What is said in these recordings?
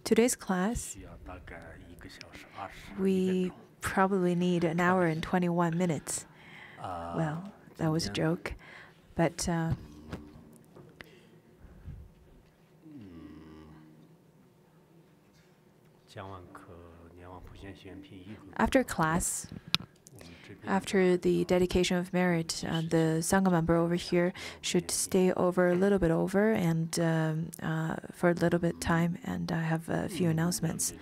Today's class, we probably need an hour and 21 minutes. Well, that was a joke, but after class, after the dedication of merit, the Sangha member over here should stay over a little bit over and for a little bit time, and I have a few announcements.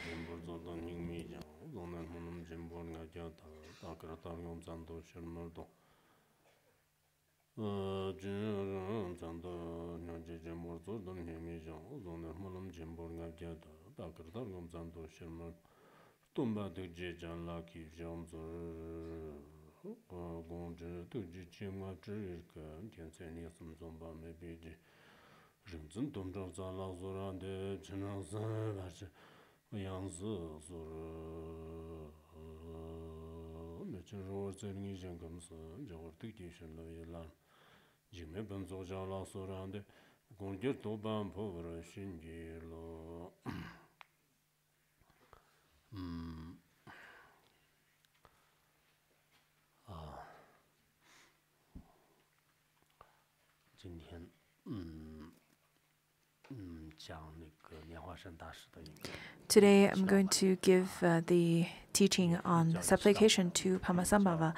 Today, I'm going to give the teaching on supplication to Padmasambhava.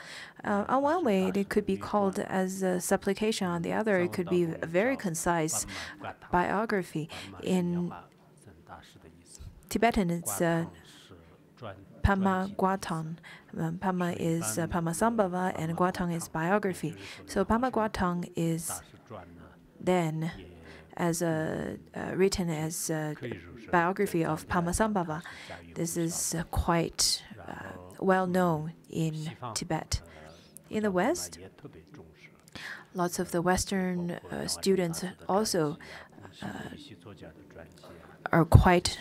On one way, it could be called as a supplication. On the other, it could be a very concise biography. In Tibetan, it's Padma Guatang. Padma is Padmasambhava, and Guatang is biography. So Padma Guatang is then written as a biography of Padmasambhava. This is quite well known in Tibet. In the West, lots of the Western students also are quite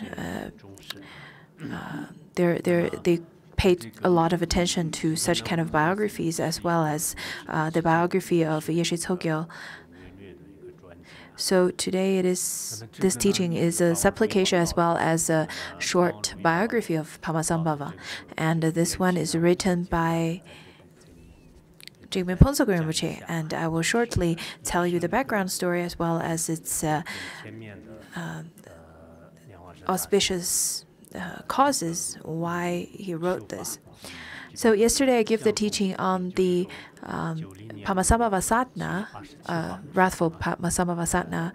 they paid a lot of attention to such kind of biographies, as well as the biography of Yeshe Tsogyal. So today this teaching is a supplication as well as a short biography of Padmasambhava. And this one is written by Jigme Phuntsog Rinpoche, and I will shortly tell you the background story as well as its auspicious causes why he wrote this. So yesterday I gave the teaching on the Padmasambhava Sadhana, Wrathful Padmasambhava Sadhana.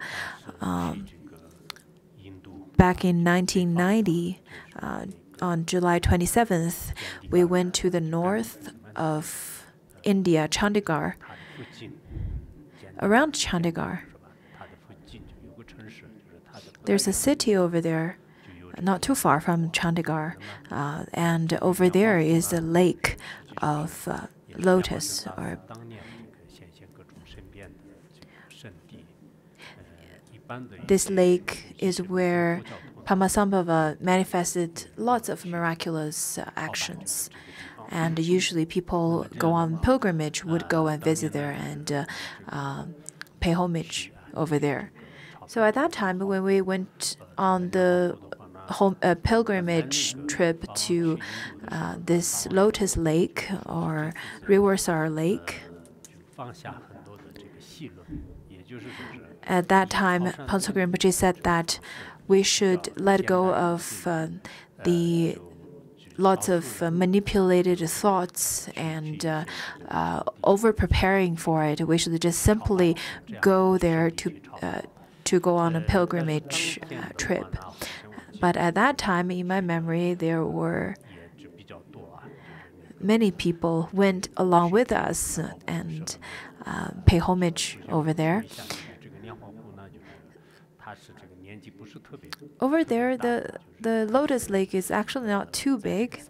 Back in 1990, on July 27th, we went to the north of India, Chandigarh. Around Chandigarh, there's a city over there, not too far from Chandigarh, and over there is a lake of lotus. This lake is where Padmasambhava manifested lots of miraculous actions, and usually people go on pilgrimage, would go and visit there and pay homage over there. So at that time, when we went on the pilgrimage trip to this Lotus Lake or Riversar Lake, at that time, Phuntsog Rinpoche said that we should let go of the lots of manipulated thoughts and over-preparing for it. We should just simply go there to go on a pilgrimage trip. But at that time, in my memory, there were many people went along with us and pay homage over there. Over there, the Lotus Lake is actually not too big.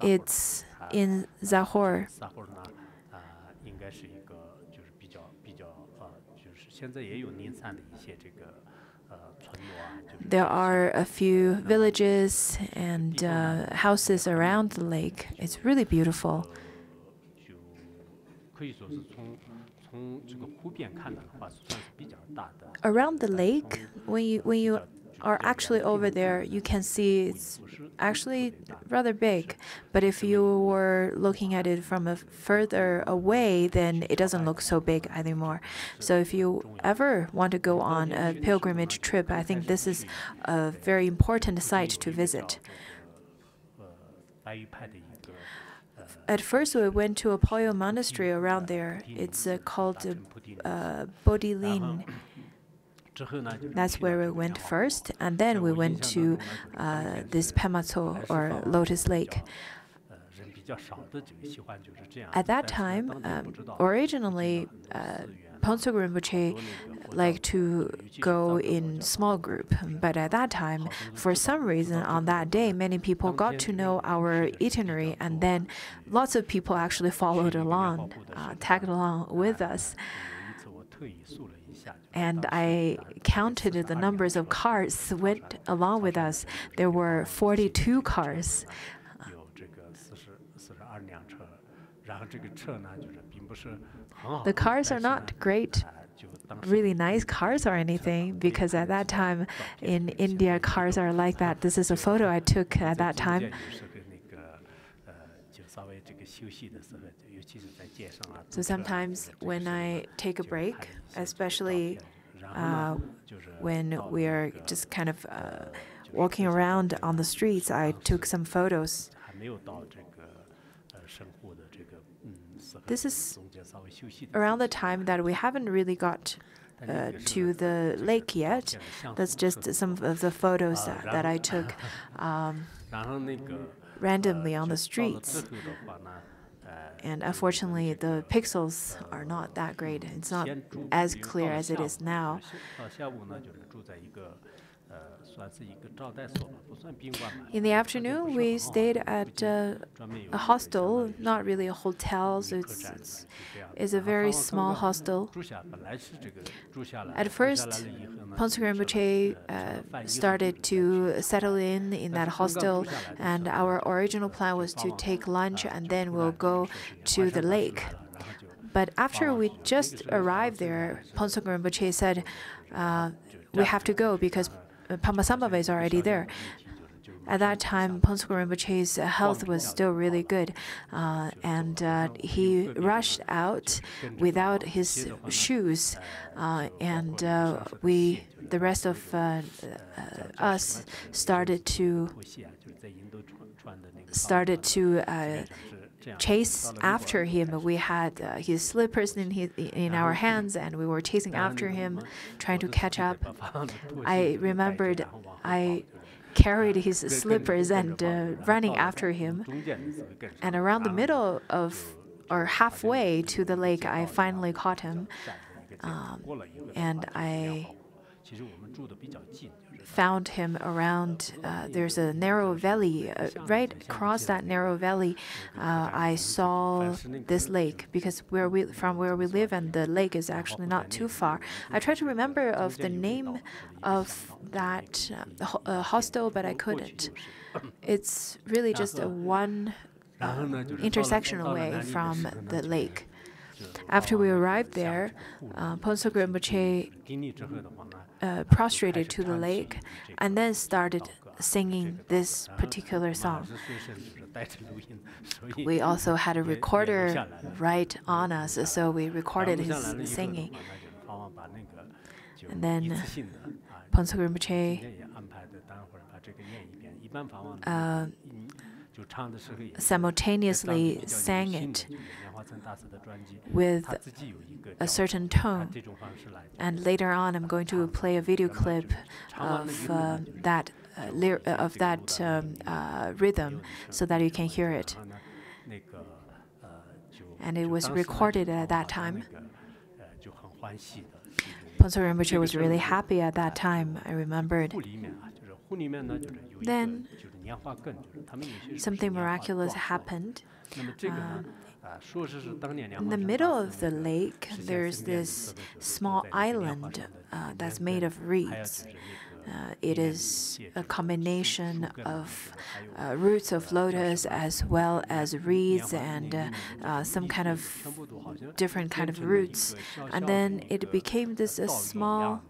It's in Zahor. There are a few villages and houses around the lake. It's really beautiful. Around the lake, when you are actually over there, you can see it's actually rather big. But if you were looking at it from a further away, then it doesn't look so big anymore. So if you ever want to go on a pilgrimage trip, I think this is a very important site to visit. At first, we went to a Poyo monastery around there. It's called Bodhi That's where we went first, and then we went to this Pematso, or Lotus Lake. At that time, originally, Phuntsog Rinpoche liked to go in small group, but at that time, for some reason, on that day, many people got to know our itinerary, and then lots of people actually followed along, tagged along with us. And I counted the numbers of cars went along with us. There were 42 cars. The cars are not great, really nice cars or anything, because at that time in India, cars are like that. This is a photo I took at that time. So sometimes when I take a break, especially when we're just kind of walking around on the streets, I took some photos. This is around the time that we haven't really got to the lake yet. That's just some of the photos that I took randomly on the streets. And unfortunately, the pixels are not that great. It's not as clear as it is now. In the afternoon, we stayed at a hostel, not really a hotel, so it's a very small hostel. At first, Phuntsog Rinpoche started to settle in that hostel, and our original plan was to take lunch and then we'll go to the lake. But after we just arrived there, Phuntsog Rinpoche said, we have to go because Padmasambhava is already there. At that time, Phuntsog Rinpoche's health was still really good, and he rushed out without his shoes, and the rest of us started to chase after him. We had his slippers in our hands, and we were chasing after him, trying to catch up. I remembered I carried his slippers and running after him. And around the middle of, or halfway to the lake, I finally caught him. And I found him around, there's a narrow valley. Right across that narrow valley, I saw this lake, because from where we live and the lake is actually not too far. I tried to remember of the name of that hostel, but I couldn't. It's really just a one intersection away from the lake. After we arrived there, Phuntsog Rinpoche prostrated to the lake and then started singing this particular song. We also had a recorder right on us, so we recorded his singing. And then Phuntsog Rinpoche simultaneously sang it with a certain tone. And later on, I'm going to play a video clip of that rhythm so that you can hear it. And it was recorded at that time. Phuntsog Rinpoche was really happy at that time, I remembered. Then something miraculous happened. In the middle of the lake, there's this small island that's made of reeds. It is a combination of roots of lotus as well as reeds and some kind of different kind of roots. And then it became this small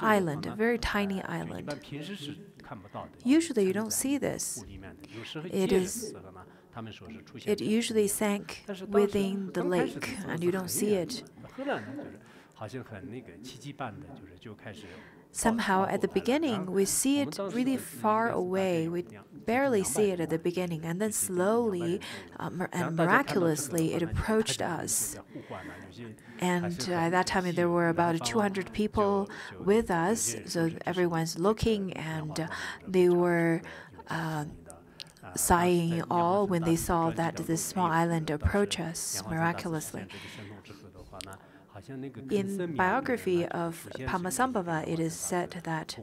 island, a very tiny island. Usually you don't see this. It usually sank within the lake, and you don't see it. Somehow, at the beginning, we see it really far away. We barely see it at the beginning, and then slowly and miraculously, it approached us. And at that time, there were about 200 people with us, so everyone's looking, and they were sighing all when they saw that this small island approach us miraculously. In biography of Padmasambhava, it is said that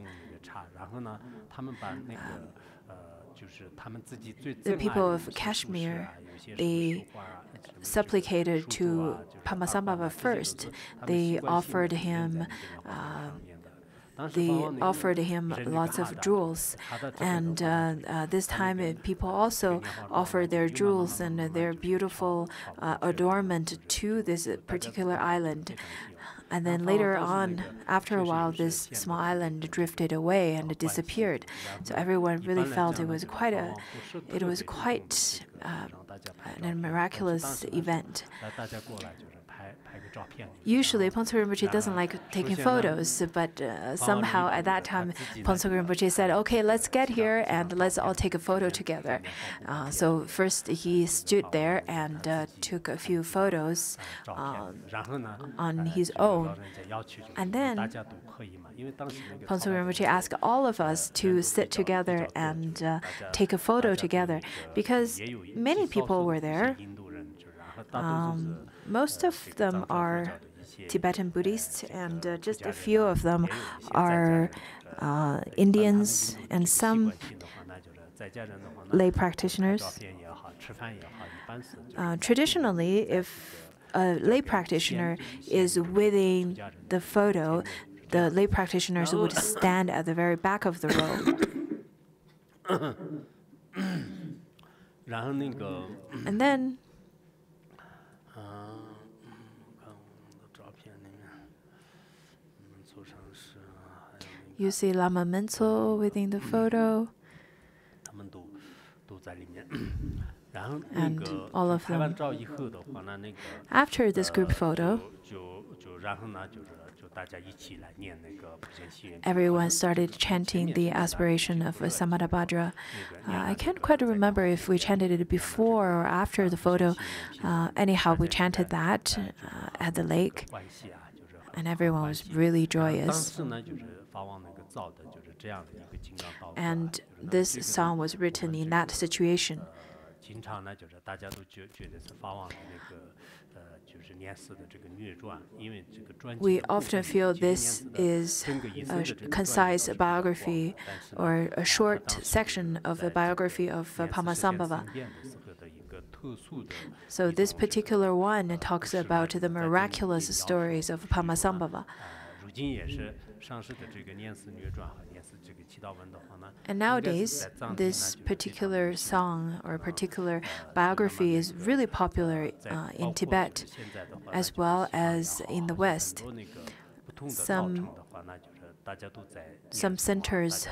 the people of Kashmir, they supplicated to Padmasambhava first. They offered him lots of jewels, and this time people also offered their jewels and their beautiful adornment to this particular island. And then later on, after a while, this small island drifted away and disappeared. So everyone really felt it was quite a miraculous event. Usually, Phuntsog Rinpoche doesn't like taking photos, but somehow at that time, Phuntsog Rinpoche said, "Okay, let's get here and let's all take a photo together." So first, he stood there and took a few photos on his own, and then Phuntsog Rinpoche asked all of us to sit together and take a photo together, because many people were there. Most of them are Tibetan Buddhists, and just a few of them are Indians and some lay practitioners. Traditionally, if a lay practitioner is within the photo, the lay practitioners would stand at the very back of the row. And then you see Lama Mentso within the photo, and all of them. After this group photo, everyone started chanting the aspiration of Samadabhadra. I can't quite remember if we chanted it before or after the photo. Anyhow, we chanted that at the lake, and everyone was really joyous. And this song was written in that situation. We often feel this is a concise biography or a short section of a biography of Padmasambhava. So this particular one talks about the miraculous stories of Padmasambhava. And nowadays, this particular song or particular biography is really popular in Tibet as well as in the West. Some centers,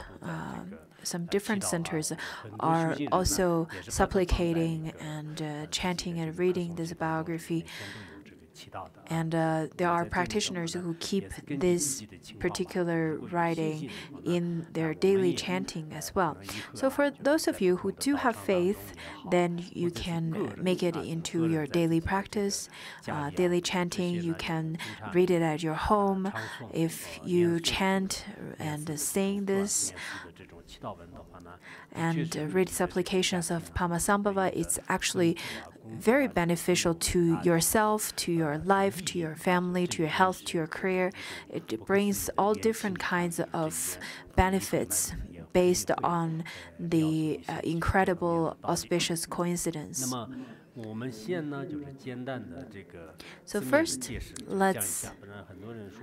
some different centers are also supplicating and chanting and reading this biography. And there are practitioners who keep this particular writing in their daily chanting as well. So for those of you who do have faith, then you can make it into your daily practice. Daily chanting, you can read it at your home. If you chant and sing this, and read supplications of Padmasambhava, it's actually very beneficial to yourself, to your life, to your family, to your health, to your career. It brings all different kinds of benefits based on the incredible auspicious coincidence. So first,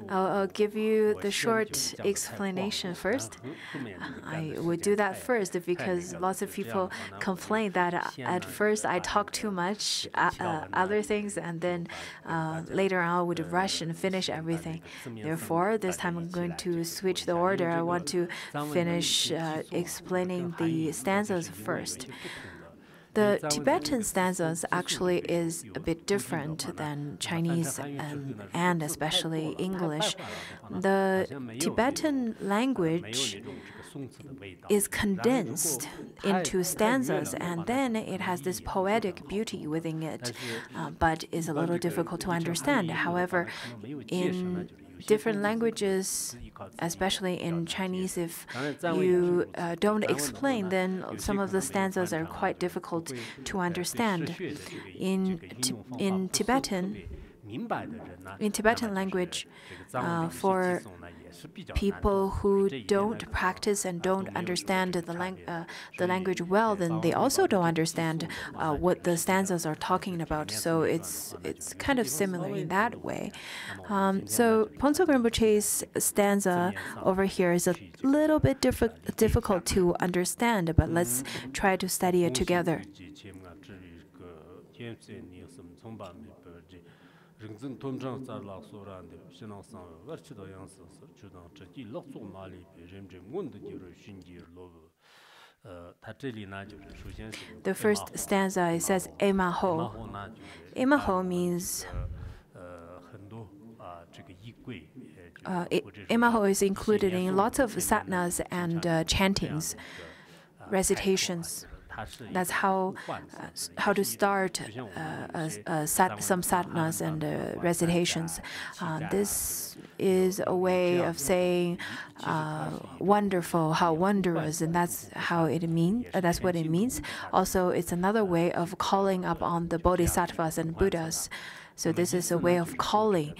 I'll give you the short explanation first. I would do that first because lots of people complain that at first I talk too much other things, and then later on I would rush and finish everything. Therefore, this time I'm going to switch the order. I want to finish explaining the stanzas first. The Tibetan stanzas actually is a bit different than Chinese and especially English. The Tibetan language is condensed into stanzas, and then it has this poetic beauty within it, but is a little difficult to understand. However, in different languages, especially in Chinese, if you don't explain, then some of the stanzas are quite difficult to understand. In Tibetan language, for people who don't practice and don't understand the language well, then they also don't understand what the stanzas are talking about. So it's kind of similar in that way. So Phuntsok Rinpoche's stanza over here is a little bit difficult to understand, but let's try to study it together. The first stanza, it says Ema Ho. Ema Ho means Ema Ho is included in lots of sadhanas and chantings, recitations. That's how to start some sadhanas and recitations. This is a way of saying wonderful, how wondrous, and that's how it means. That's what it means. Also, it's another way of calling up on the bodhisattvas and Buddhas. So this is a way of calling.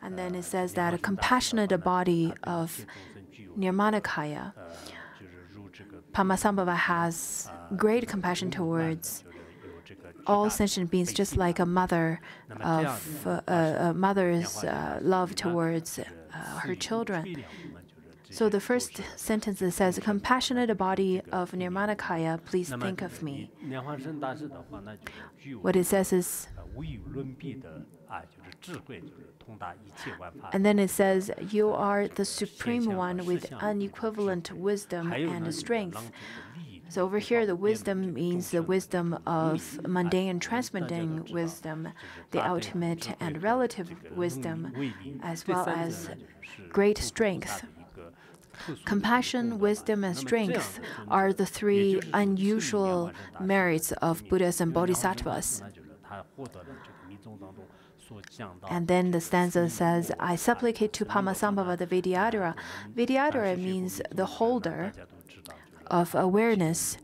And then it says that a compassionate body of Nirmanakaya, Padmasambhava has great compassion towards all sentient beings, just like a mother's love towards her children. So the first sentence says, "Compassionate body of Nirmanakaya, please think of me." What it says is, and then it says, "You are the Supreme One with unequivalent wisdom and strength." So over here, the wisdom means the wisdom of mundane and transcendent wisdom, the ultimate and relative wisdom, as well as great strength. Compassion, wisdom, and strength are the three unusual merits of Buddhas and Bodhisattvas. And then the stanza says, "I supplicate to Padmasambhava the Vidyadhara." Vidyadhara means the holder of awareness.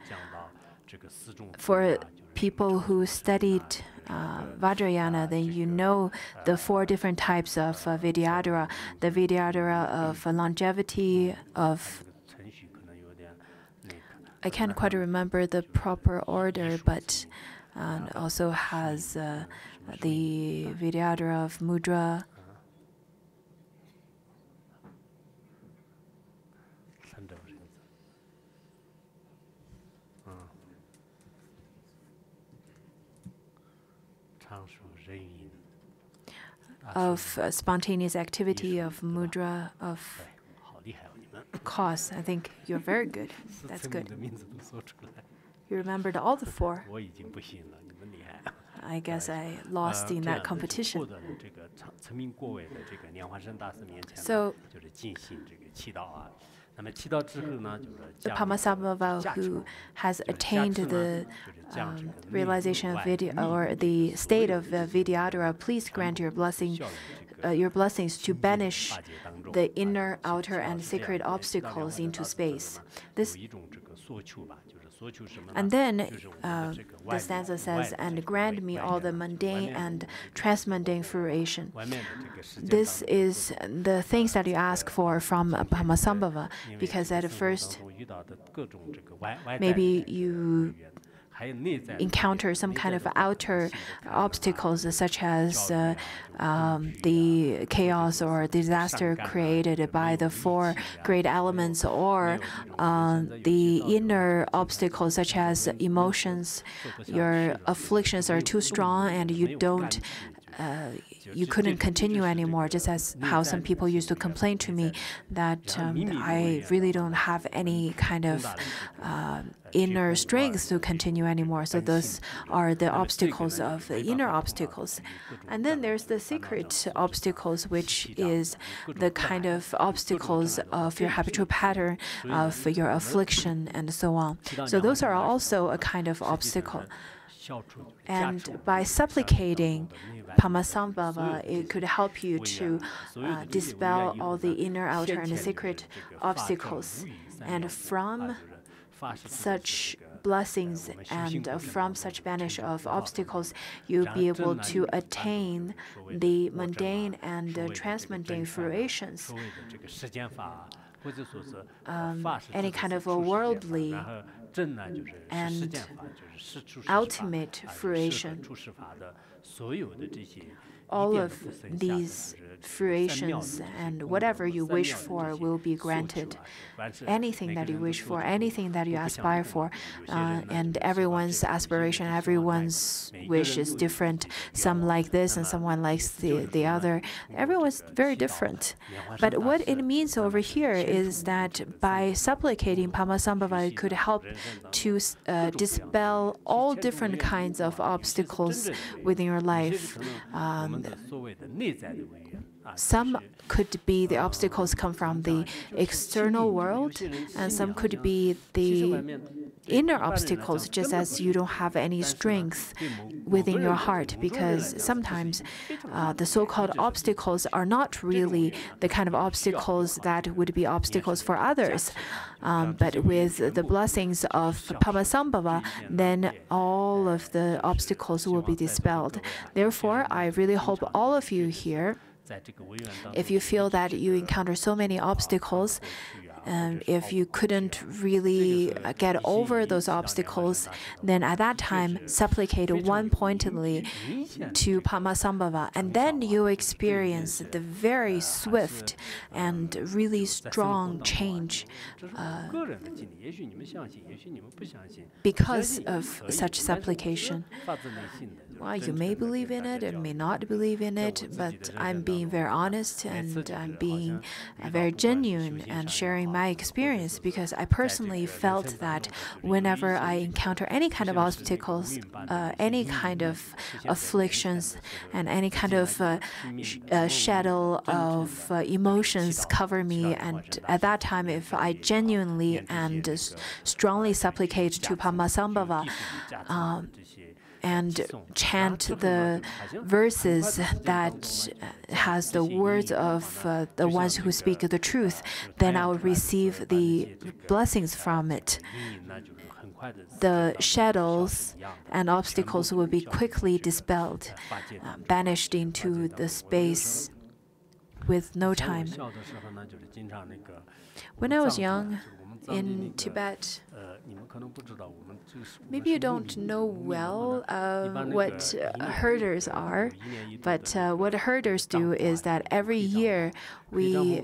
For people who studied Vajrayana, then you know the 4 different types of Vidyadhara. The Vidyadhara of longevity, of... I can't quite remember the proper order, but also has the Vidyadhara of mudra. Of spontaneous activity, of mudra, of cause. I think you're very good. That's good. You remembered all the 4. I guess I lost in that competition. So, the Padmasambhava who has attained the realization of Vidya, or the state of Vidyadhara, please grant your blessings to banish the inner, outer, and sacred obstacles into space. And then the stanza says, "And grant me all the mundane and transmundane fruition." This is the things that you ask for from Padmasambhava, because at first, maybe you encounter some kind of outer obstacles, such as the chaos or disaster created by the four great elements, or the inner obstacles, such as emotions. Your afflictions are too strong and you couldn't continue anymore, just as how some people used to complain to me that I really don't have any kind of inner strength to continue anymore. So those are the obstacles of the inner obstacles. And then there's the secret obstacles, which is the kind of obstacles of your habitual pattern, of your affliction, and so on. So those are also a kind of obstacle. And by supplicating Padmasambhava, it could help you to dispel all the inner, outer, and secret obstacles. And from such blessings and from such banish of obstacles, you'll be able to attain the mundane and transmundane fruitions. Any kind of a worldly and ultimate fruition. All of these fruitions and whatever you wish for will be granted. Anything that you wish for, anything that you aspire for, and everyone's aspiration, everyone's wish is different. Some like this and someone likes the other. Everyone's very different. But what it means over here is that by supplicating Padmasambhava, it could help to dispel all different kinds of obstacles within your life. Some could be the obstacles come from the external world, and some could be the inner obstacles, just as you don't have any strength within your heart, because sometimes the so-called obstacles are not really the kind of obstacles that would be obstacles for others. But with the blessings of Padmasambhava, then all of the obstacles will be dispelled. Therefore, I really hope all of you here, if you feel that you encounter so many obstacles, if you couldn't really get over those obstacles, then at that time, supplicate one-pointedly to Padmasambhava, and then you experience the very swift and really strong change because of such supplication. Well, you may believe in it and may not believe in it, but I'm being very honest and I'm being very genuine and sharing my experience, because I personally felt that whenever I encounter any kind of obstacles, any kind of afflictions, and any kind of shadow of emotions cover me, and at that time, if I genuinely and strongly supplicate to Padmasambhava, and chant the verses that has the words of the ones who speak the truth, then I will receive the blessings from it. The shadows and obstacles will be quickly dispelled, banished into the space with no time. When I was young in Tibet, maybe you don't know well what herders are, but what herders do is that every year we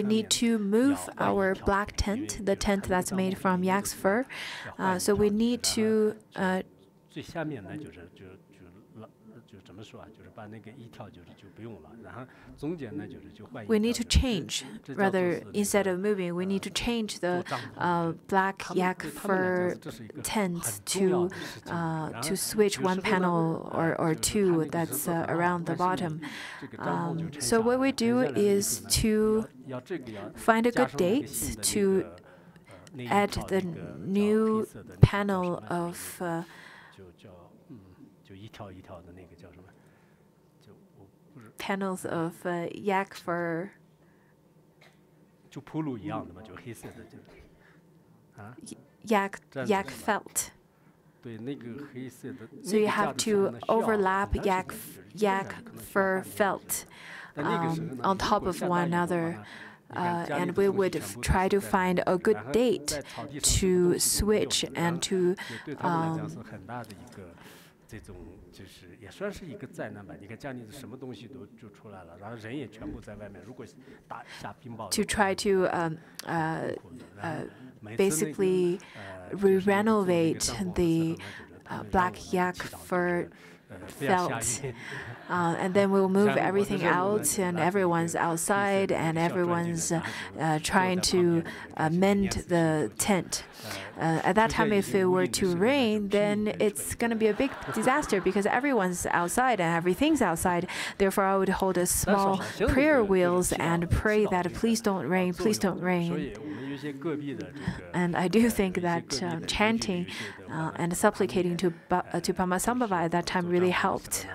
need to move our black tent, the tent that's made from yak's fur. So we need to change, rather, instead of moving, we need to change the black yak fur tent to switch one panel or two that's around the bottom. So what we do is to find a good date to add the new panel of panels of yak fur. Yak felt. So you have to overlap yak fur felt on top of one another. and we would try to find a good date to switch and to 这种就是也算是一个灾难吧。你看江宁什么东西都就出来了，然后人也全部在外面。如果打下冰雹， to try to basically renovate the Black Yak fur felt. And then we'll move everything out, and everyone's outside, and everyone's trying to mend the tent. At that time, if it were to rain, then it's going to be a big disaster because everyone's outside and everything's outside. Therefore, I would hold a small prayer wheels and pray that please don't rain, please don't rain. And I do think that chanting and supplicating to Padmasambhava at that time really helped.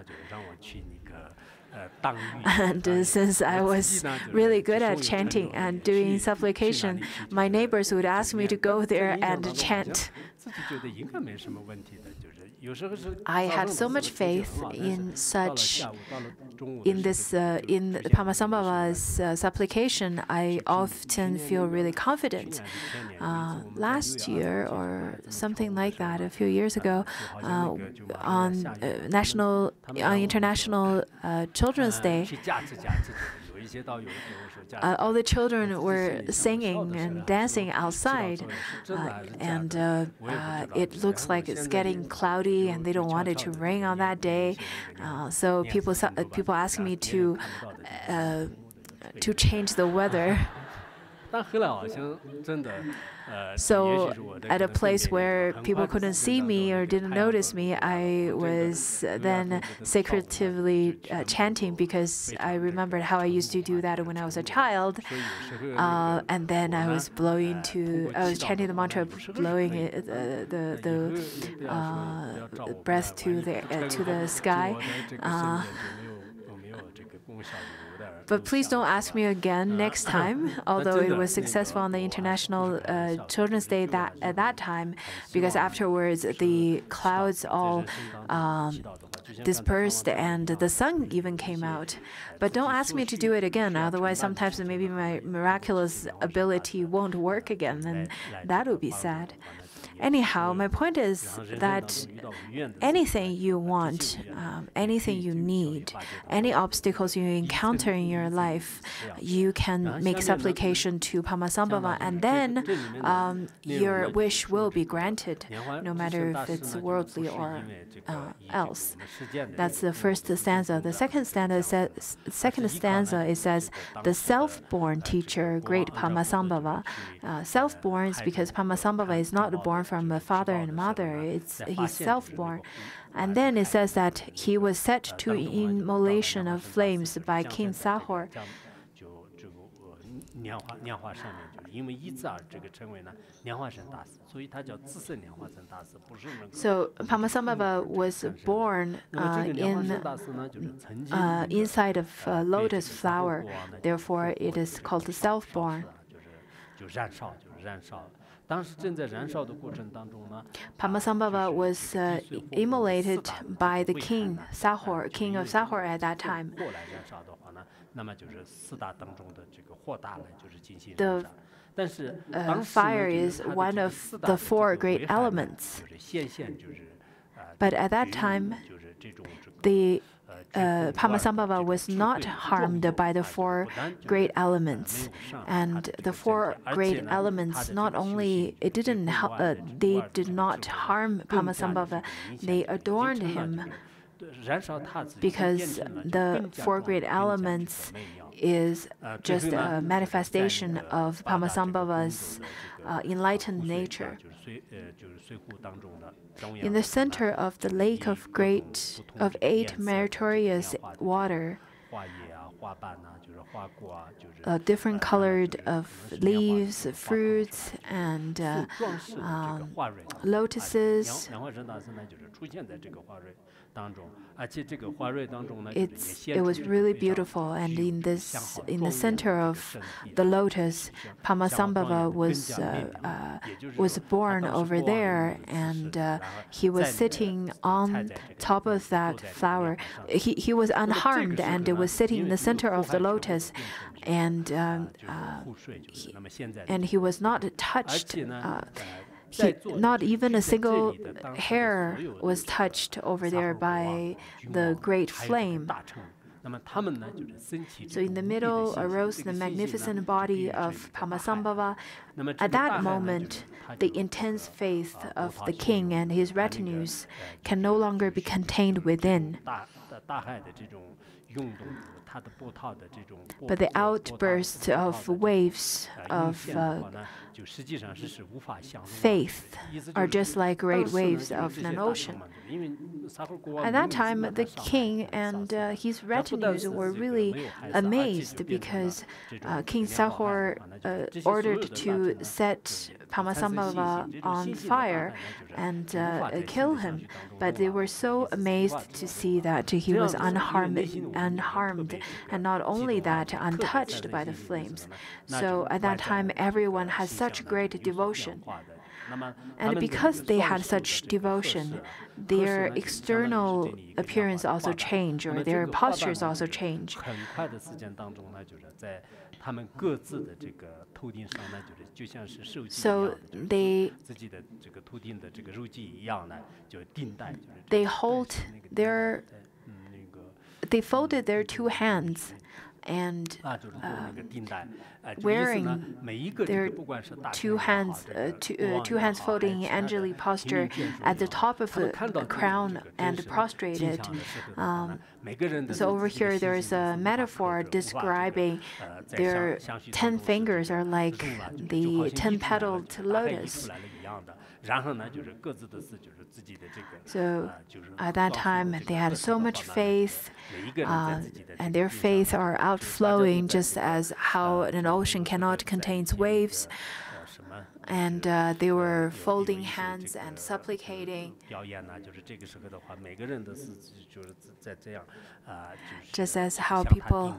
And since I was really good at chanting and doing supplication, my neighbors would ask me to go there and chant. I had so much faith in Padmasambhava's supplication. I often feel really confident. Last year or something like that, a few years ago, on International Children's Day, all the children were singing and dancing outside, and it looks like it's getting cloudy, and they don't want it to rain on that day. So people ask me to change the weather. So at a place where people couldn't see me or didn't notice me, I was then secretively chanting because I remembered how I used to do that when I was a child. And then I was chanting the mantra, blowing the breath to the sky. But please don't ask me again next time, although it was successful on the International Children's Day at that time, because afterwards the clouds all dispersed and the sun even came out. But don't ask me to do it again, otherwise sometimes maybe my miraculous ability won't work again, and that would be sad. Anyhow, my point is that anything you want, anything you need, any obstacles you encounter in your life, you can make supplication to Padmasambhava, and then your wish will be granted, no matter if it's worldly or else. That's the first stanza. The second stanza, it says, the self-born teacher, great Padmasambhava. Self-born is because Padmasambhava is not born from a father and mother. He's self-born. And then it says that he was set to immolation of flames by King Sahor. So Padmasambhava was born inside of a lotus flower. Therefore, it is called the self-born. Padmasambhava was immolated by the king of Sahor at that time. The fire is one of the four great elements. But at that time, the Padmasambhava was not harmed by the four great elements, and the four great elements they did not harm Padmasambhava. They adorned him, because the four great elements is just a manifestation of Padmasambhava's enlightened nature. In the center of the lake of eight meritorious water, different colored of leaves, fruits, and lotuses. It was really beautiful, and in the center of the lotus, Padmasambhava was born over there, and he was sitting on top of that flower. He was unharmed, and it was sitting in the center center of the lotus, and he was not touched. Not even a single hair was touched over there by the great flame. So in the middle arose the magnificent body of Padmasambhava. At that moment, the intense faith of the king and his retinues can no longer be contained within. But the outburst of waves of faith are just like great waves of an ocean. At that time, the king and his retinues were really amazed because King Sahor ordered to set Padmasambhava on fire and kill him. But they were so amazed to see that he was unharmed, and not only that, untouched by the flames. So at that time, everyone had such great devotion. And because they had such devotion, their external appearance also changed, or their postures also changed. So they folded their two hands and wearing their two hands folding in angelic posture at the top of the crown and prostrated. So over here there is a metaphor describing their 10 fingers are like the 10-petaled lotus. So at that time, they had so much faith, and their faith are outflowing just as how an ocean cannot contain waves. And they were folding hands and supplicating, just as how people,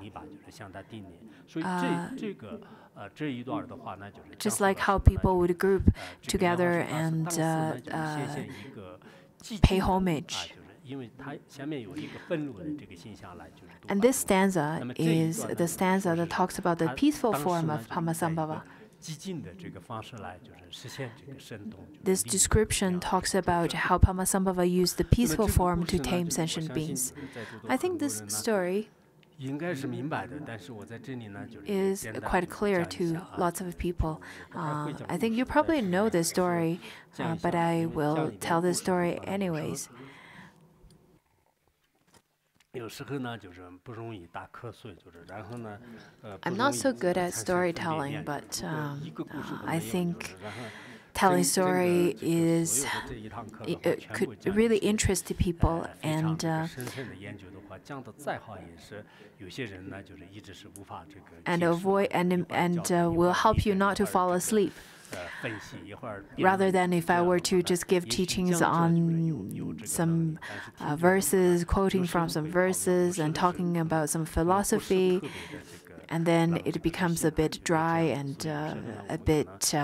just like how people would group together and pay homage. And this stanza is the stanza that talks about the peaceful form of Padmasambhava. This description talks about how Padmasambhava used the peaceful form to tame sentient beings. I think this story is quite clear to lots of people. I think you probably know this story, but I will tell this story anyways. I'm not so good at storytelling, but I think telling story could really interest people, and will help you not to fall asleep. Rather than if I were to just give teachings on some verses, quoting from some verses and talking about some philosophy, and then it becomes a bit dry and a bit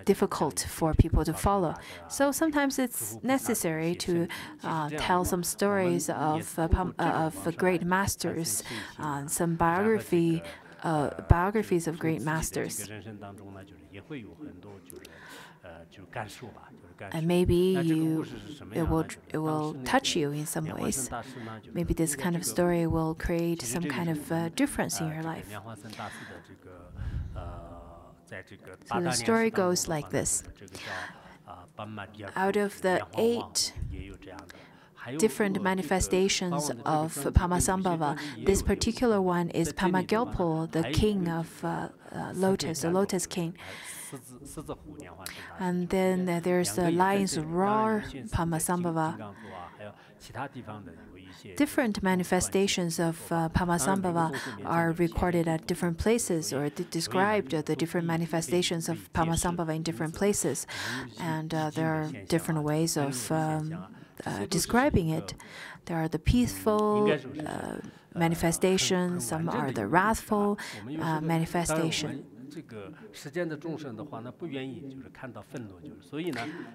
difficult for people to follow. So sometimes it's necessary to tell some stories of great masters, some biographies of great masters. And maybe it will touch you in some ways. Maybe this kind of story will create some kind of difference in your life. So the story goes like this. Out of the 8 different manifestations of Padmasambhava, this particular one is Padmagyalpo, the king of lotus, the lotus king. And then there's the lion's roar, Padmasambhava. Different manifestations of Padmasambhava are recorded at different places, or described the different manifestations of Padmasambhava in different places. And there are different ways of describing it. There are the peaceful manifestations, some are the wrathful manifestation.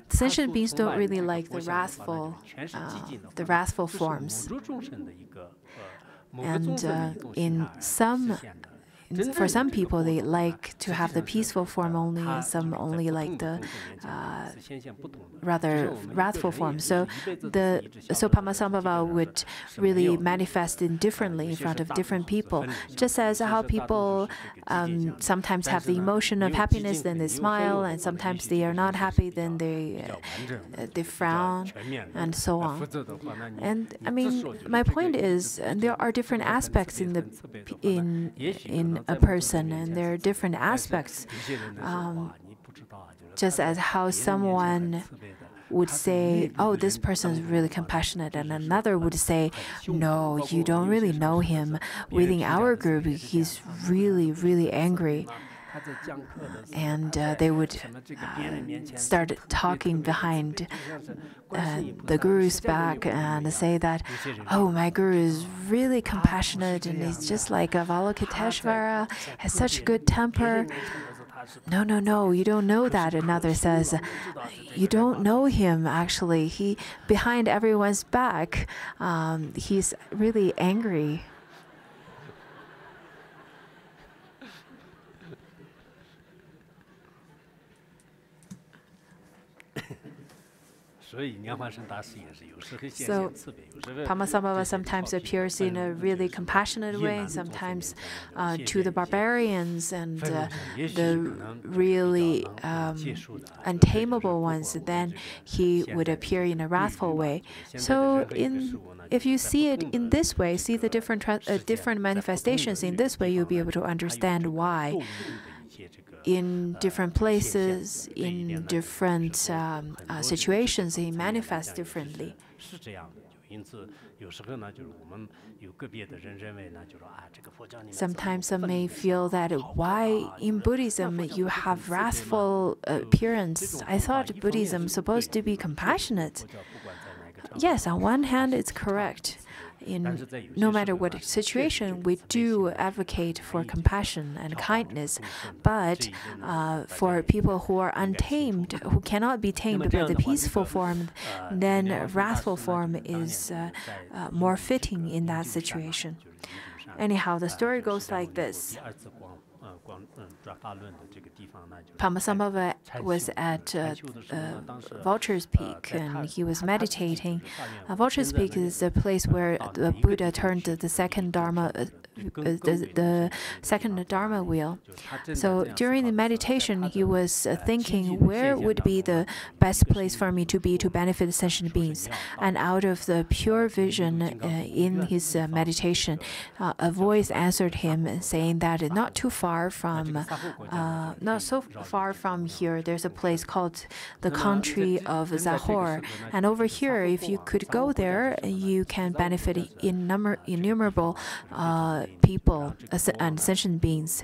Sentient beings don't really like the wrathful forms. And for some people, they like to have the peaceful form only, and some only like the rather wrathful form. So Padmasambhava would really manifest differently in front of different people, just as how people sometimes have the emotion of happiness, then they smile, and sometimes they are not happy, then they frown, and so on. And I mean, my point is, there are different aspects in a person, and there are different aspects. Just as how someone would say, oh, this person is really compassionate, and another would say, no, you don't really know him. Within our group, he's really, really angry. And they would start talking behind the guru's back and say that, oh, my guru is really compassionate, and he's just like Avalokiteshvara, has such good temper. No, no, no, you don't know that. Another says, you don't know him, actually. He, behind everyone's back, he's really angry. So Padmasambhava sometimes appears in a really compassionate way, and sometimes to the barbarians and the really untamable ones, then he would appear in a wrathful way. So if you see it in this way, see the different manifestations in this way, you'll be able to understand why in different places, in different situations, he manifests differently. Sometimes some may feel that why in Buddhism you have wrathful appearance. I thought Buddhism is supposed to be compassionate. Yes, on one hand, it's correct. No matter what situation, we do advocate for compassion and kindness. But for people who are untamed, who cannot be tamed by the peaceful form, then wrathful form is more fitting in that situation. Anyhow, the story goes like this. Padmasambhava was at Vulture's Peak, and he was meditating. Vulture's Peak is the place where the Buddha turned the second Dharma wheel. So during the meditation, he was thinking, where would be the best place for me to be to benefit sentient beings? And out of the pure vision in his meditation, a voice answered him, saying that not so far from here, there's a place called the country of Zahor. And over here, if you could go there, you can benefit innumerable people and sentient beings.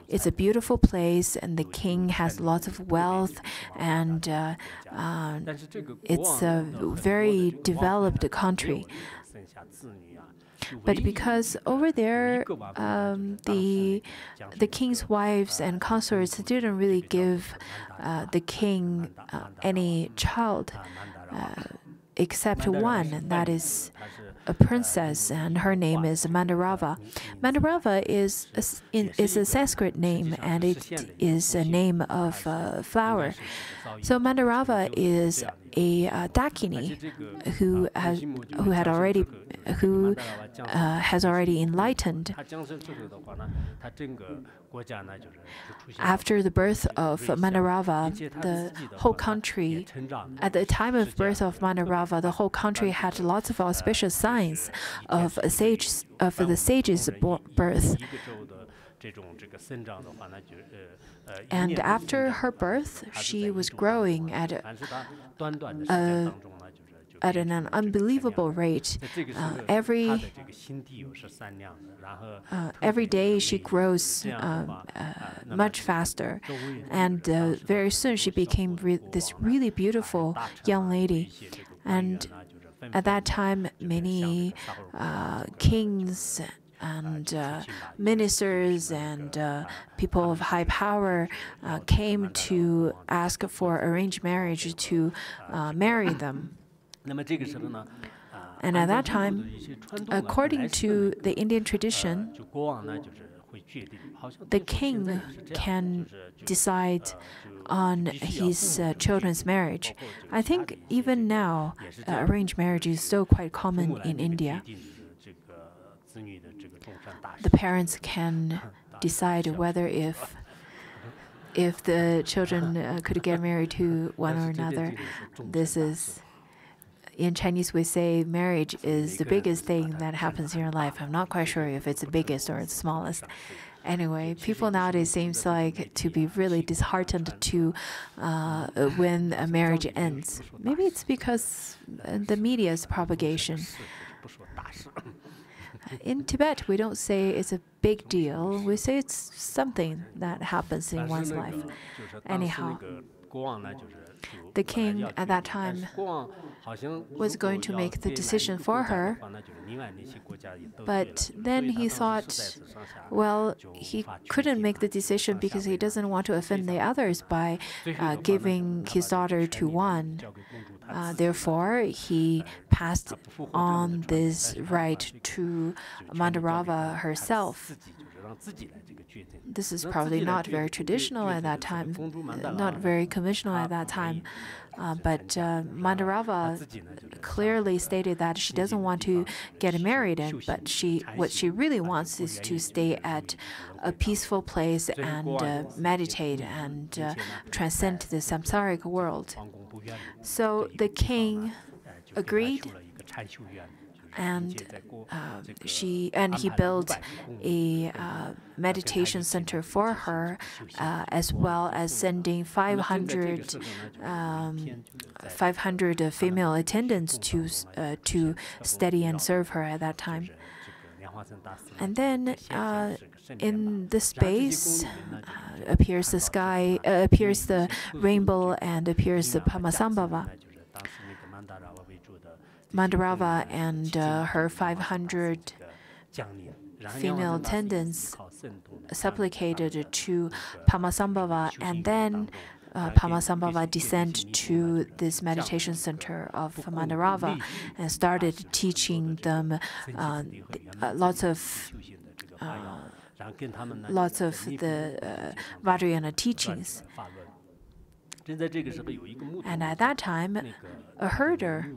It's a beautiful place, and the king has lots of wealth, and it's a very developed country. But because over there, the king's wives and consorts didn't really give the king any child, except one, that is a princess, and her name is Mandarava. Mandarava is a Sanskrit name, and it is a name of a flower. So Mandarava is a Dakini who has already enlightened. After the birth of Mandarava, the whole country, at the time of birth of Mandarava, the whole country had lots of auspicious signs of the sage's birth. And after her birth, she was growing at an unbelievable rate. Every day she grows much faster, and very soon she became this really beautiful young lady. And at that time, many kings and ministers and people of high power came to ask for arranged marriage to marry them. And at that time, according to the Indian tradition, the king can decide on his children's marriage. I think even now, arranged marriage is still quite common in India. The parents can decide whether if the children could get married to one or another. This is, in Chinese, we say marriage is the biggest thing that happens in your life. I'm not quite sure if it's the biggest or the smallest. Anyway, people nowadays seems like to be really disheartened to when a marriage ends. Maybe it's because the media's propagation. In Tibet, we don't say it's a big deal. We say it's something that happens in one's life. Anyhow, the king at that time was going to make the decision for her, but then he thought, well, he couldn't make the decision because he doesn't want to offend the others by giving his daughter to one. Therefore, he passed on this right to Mandarava herself. This is probably not very traditional at that time, not very conventional at that time. But Mandarava clearly stated that she doesn't want to get married, but what she really wants is to stay at a peaceful place and meditate and transcend the samsaric world. So the king agreed, and he built a meditation center for her, as well as sending 500 female attendants to study and serve her at that time. And then in the space appears the sky, appears the rainbow, and appears the Padmasambhava. Mandarava and her 500 female attendants supplicated to Padmasambhava, and then Padmasambhava descended to this meditation center of Mandarava and started teaching them lots of the Vajrayana teachings. And at that time, a herder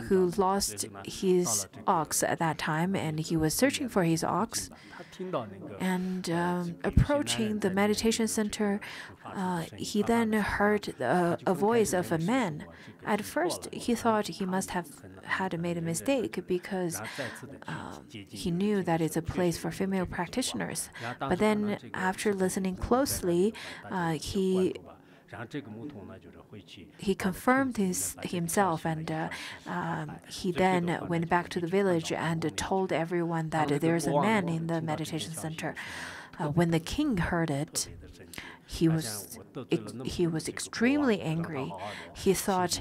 who lost his ox at that time, and he was searching for his ox, and approaching the meditation center, he then heard a voice of a man. At first, he thought he must have had made a mistake because he knew that it's a place for female practitioners. But then, after listening closely, he confirmed himself, and he then went back to the village and told everyone that there's a man in the meditation center. When the king heard it, he was extremely angry. He thought,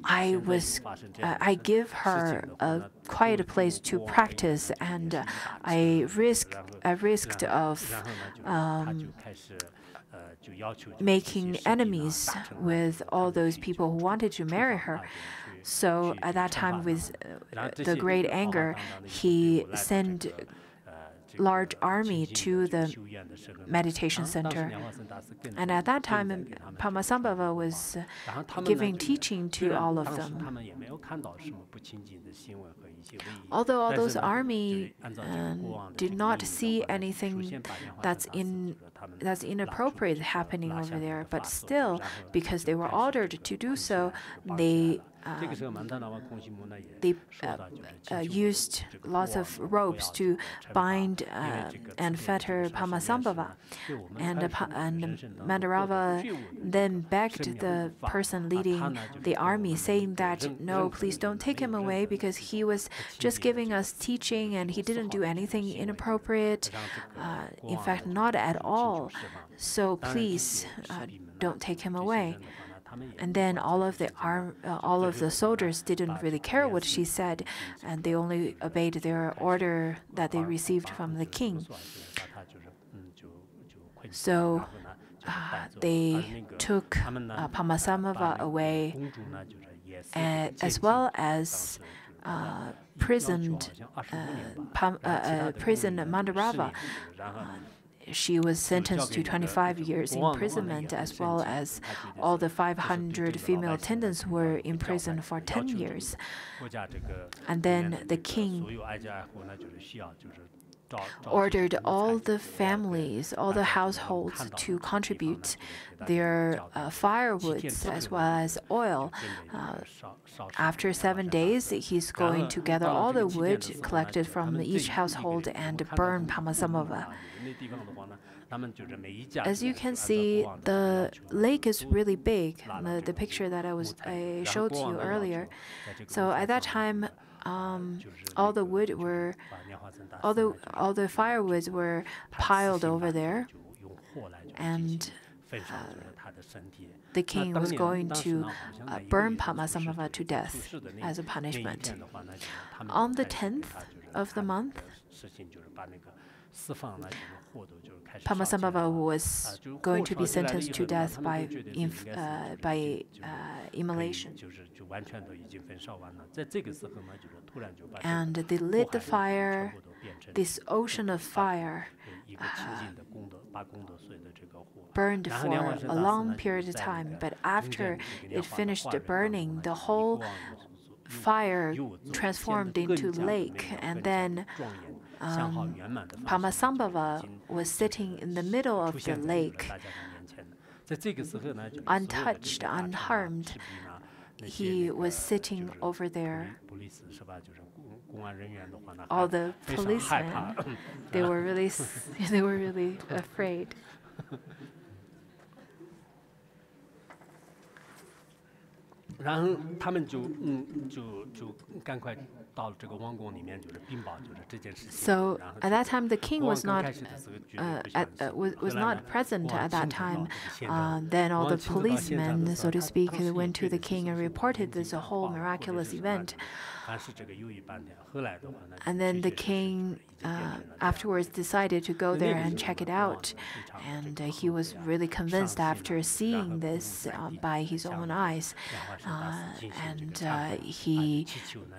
I give her a quiet place to practice, and I risked of making enemies with all those people who wanted to marry her. So at that time, with the great anger, he sent large army to the meditation center. And at that time, Padmasambhava was giving teaching to all of them. Although all those army did not see anything that's inappropriate happening over there, but still, because they were ordered to do so, they used lots of ropes to bind and fetter Padmasambhava. And Mandarava then begged the person leading the army, saying that, no, please don't take him away, because he was just giving us teaching and he didn't do anything inappropriate. In fact, not at all. So please don't take him away. And then all of the soldiers didn't really care what she said, and they only obeyed their order that they received from the king. So they took Padmasambhava away as well as prisoned Mandurava. She was sentenced to 25 years imprisonment, as well as all the 500 female attendants were imprisoned for 10 years. And then the king ordered all the families, all the households to contribute their firewoods as well as oil. After 7 days, he's going to gather all the wood collected from each household and burn Padmasambhava. As you can see, the lake is really big. The picture that I showed to you earlier. So at that time, all the wood were, all the firewoods were piled over there, and the king was going to burn Padmasambhava to death as a punishment. On the 10th of the month, Padmasambhava was going to be sentenced to death by immolation. And they lit the fire, this ocean of fire burned for a long period of time, but after it finished burning, the whole fire transformed into lake, and then Padmasambhava was sitting in the middle of the lake, untouched, unharmed. He was sitting over there. All the policemen, they were really afraid. So at that time, the king was not present at that time. Then all the policemen, so to speak, went to the king and reported this whole miraculous event. And then the king afterwards decided to go there and check it out. And he was really convinced after seeing this by his own eyes. And he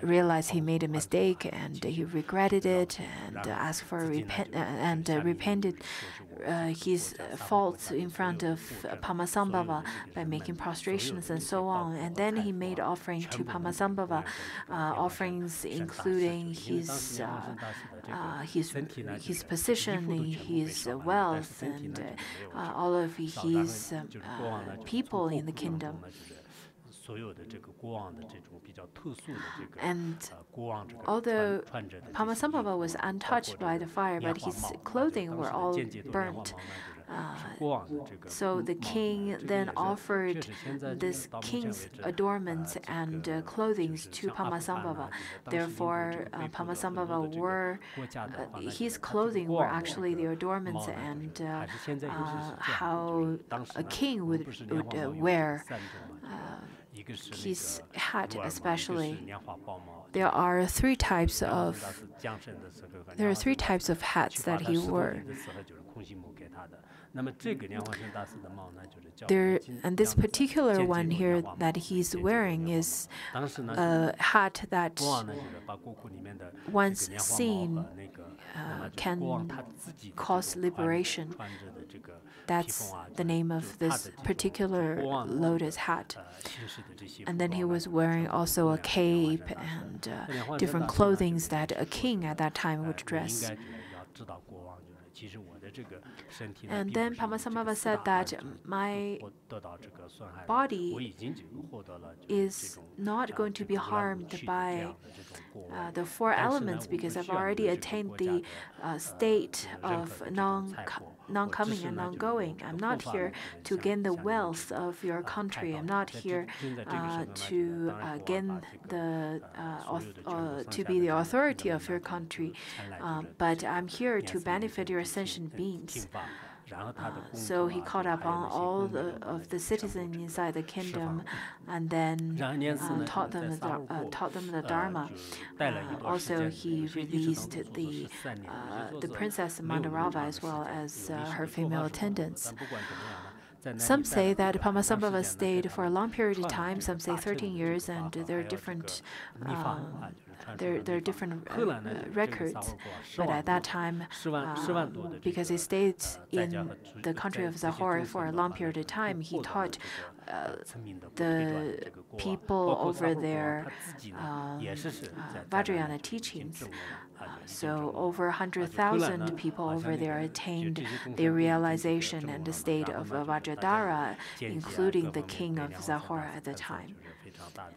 realized he made a mistake, and he regretted it and asked for repented his faults in front of Padmasambhava by making prostrations and so on. And then he made offering to Padmasambhava, offerings including his position, his wealth, and all of his people in the kingdom. And although Padmasambhava was untouched by the fire, but his clothing were all burnt. So the king then offered this king's adornments and clothing to Padmasambhava. Therefore, Padmasambhava his clothing were actually the adornments and how a king would wear. His hat especially. There are three types of hats that he wore. And this particular one here that he's wearing is a hat that, once seen, can cause liberation. That's the name of this particular lotus hat. And then he was wearing also a cape and different clothing that a king at that time would dress. And then Padmasambhava said that my body is not going to be harmed by the four elements because I've already attained the state of non-coming and non-going. I'm not here to gain the wealth of your country. I'm not here to gain to be the authority of your country, but I'm here to benefit your sentient beings. So he caught up on all of the citizens inside the kingdom, and then taught them the Dharma. Also, he released the princess Mandurava as well as her female attendants. some say that Padmasambhava stayed for a long period of time, some say 13 years, and there are different records. But at that time, because he stayed in the country of Zahor for a long period of time, he taught the people over there Vajrayana teachings. So over 100,000 people over there attained the realization and the state of Vajradhara, including the king of Zahor at the time.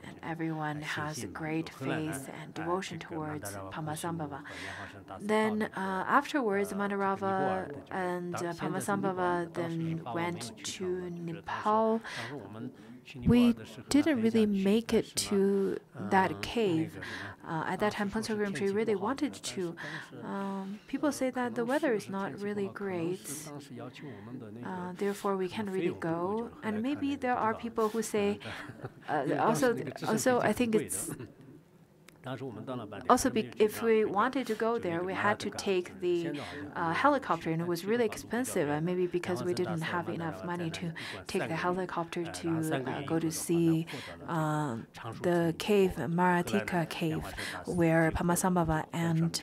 And everyone has great faith and devotion towards Padmasambhava. Then afterwards, Madhurava and Padmasambhava then went to Nepal. We didn't really make it to that cave. At that time, Phuntsog Rinpoche really wanted to. People say that the weather is not really great, therefore we can't really go. And maybe there are people who say, also I think it's also, if we wanted to go there, we had to take the helicopter, and it was really expensive. Maybe because we didn't have enough money to take the helicopter to go to see the cave, Maratika cave, where Padmasambhava and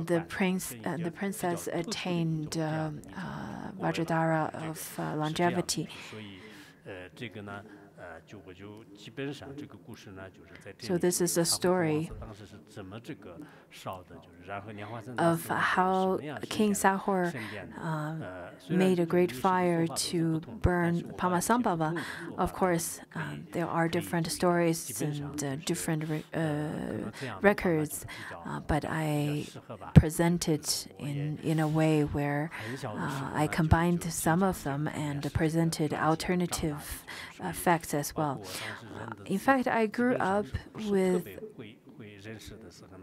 the princess attained Vajradhara of longevity. So this is a story of how King Sahor made a great fire to burn Padmasambhava. Of course, there are different stories and different records, but I present it in a way where I combined some of them and presented alternative facts as well. In fact, I grew up with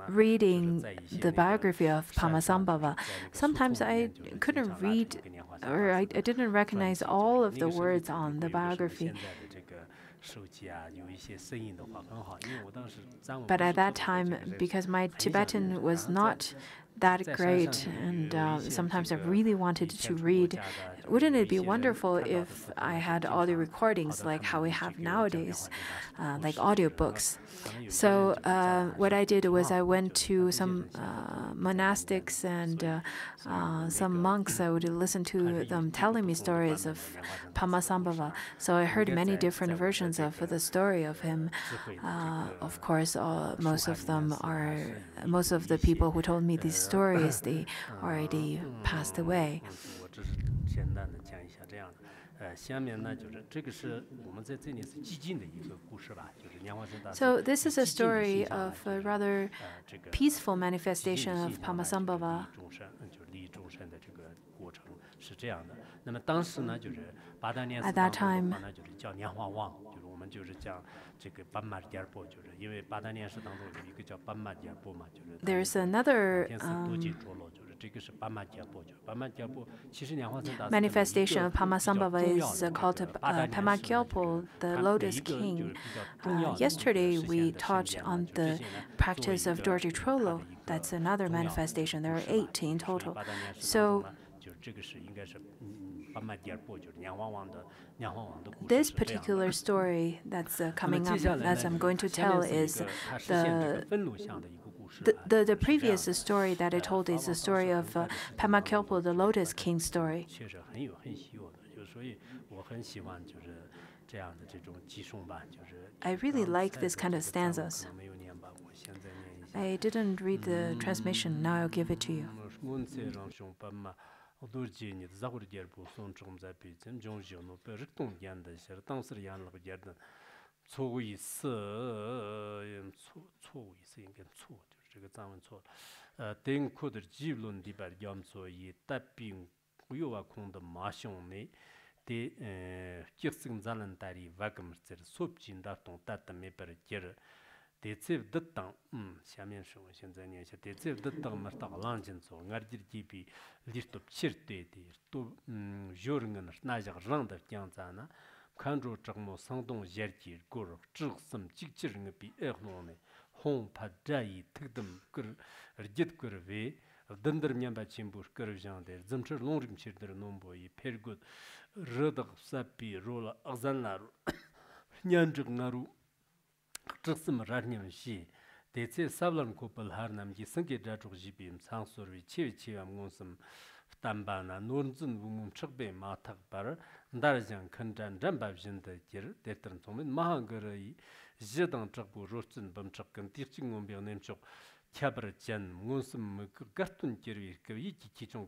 reading the biography of Padmasambhava. Sometimes I couldn't read, or I didn't recognize all of the words on the biography. But at that time, because my Tibetan was not that great, and sometimes I really wanted to read, wouldn't it be wonderful if I had audio recordings like how we have nowadays, like audiobooks? So what I did was I went to some monastics and some monks. I would listen to them telling me stories of Padmasambhava. So I heard many different versions of the story of him. Of course, most of the people who told me these stories, they already passed away. So this is a story of a rather peaceful manifestation of Padmasambhava. At that time, there's another manifestation of Padmasambhava is called Pema Gyalpo, the Lotus King. Yesterday we taught on the practice of Dorje Trollo. That's another manifestation. There are 8 in total. So this particular story that's coming up, as I'm going to tell, is the previous story that I told is the story of Pema Gyalpo, the Lotus King story. I really like this kind of stanzas. I didn't read the transmission. Now I'll give it to you. Dender Miamba Chimbur, Kurvjan, there, Zimcher Longrim Chirder Nombo, Pergut, Rudder Sapi, Rola, Azanlar, Nyanjug Naru, Trism Ranian Shi. They say Savlan Kopel Harnam, Yisangi Jaju Jibim, Sansori, Chivichiam Monsum, Tambana, Nunzun Wumum Chukbe, Matak Bar, Darjan Kanjan, Jambavjin the Gir, Detan Tomin, Mahangari, Zidang Chabu, Rostin, Bumchuk, and teaching on Bionchok, Chabar Jan, Monsum, Gartun Kiri, Kaviki Kichon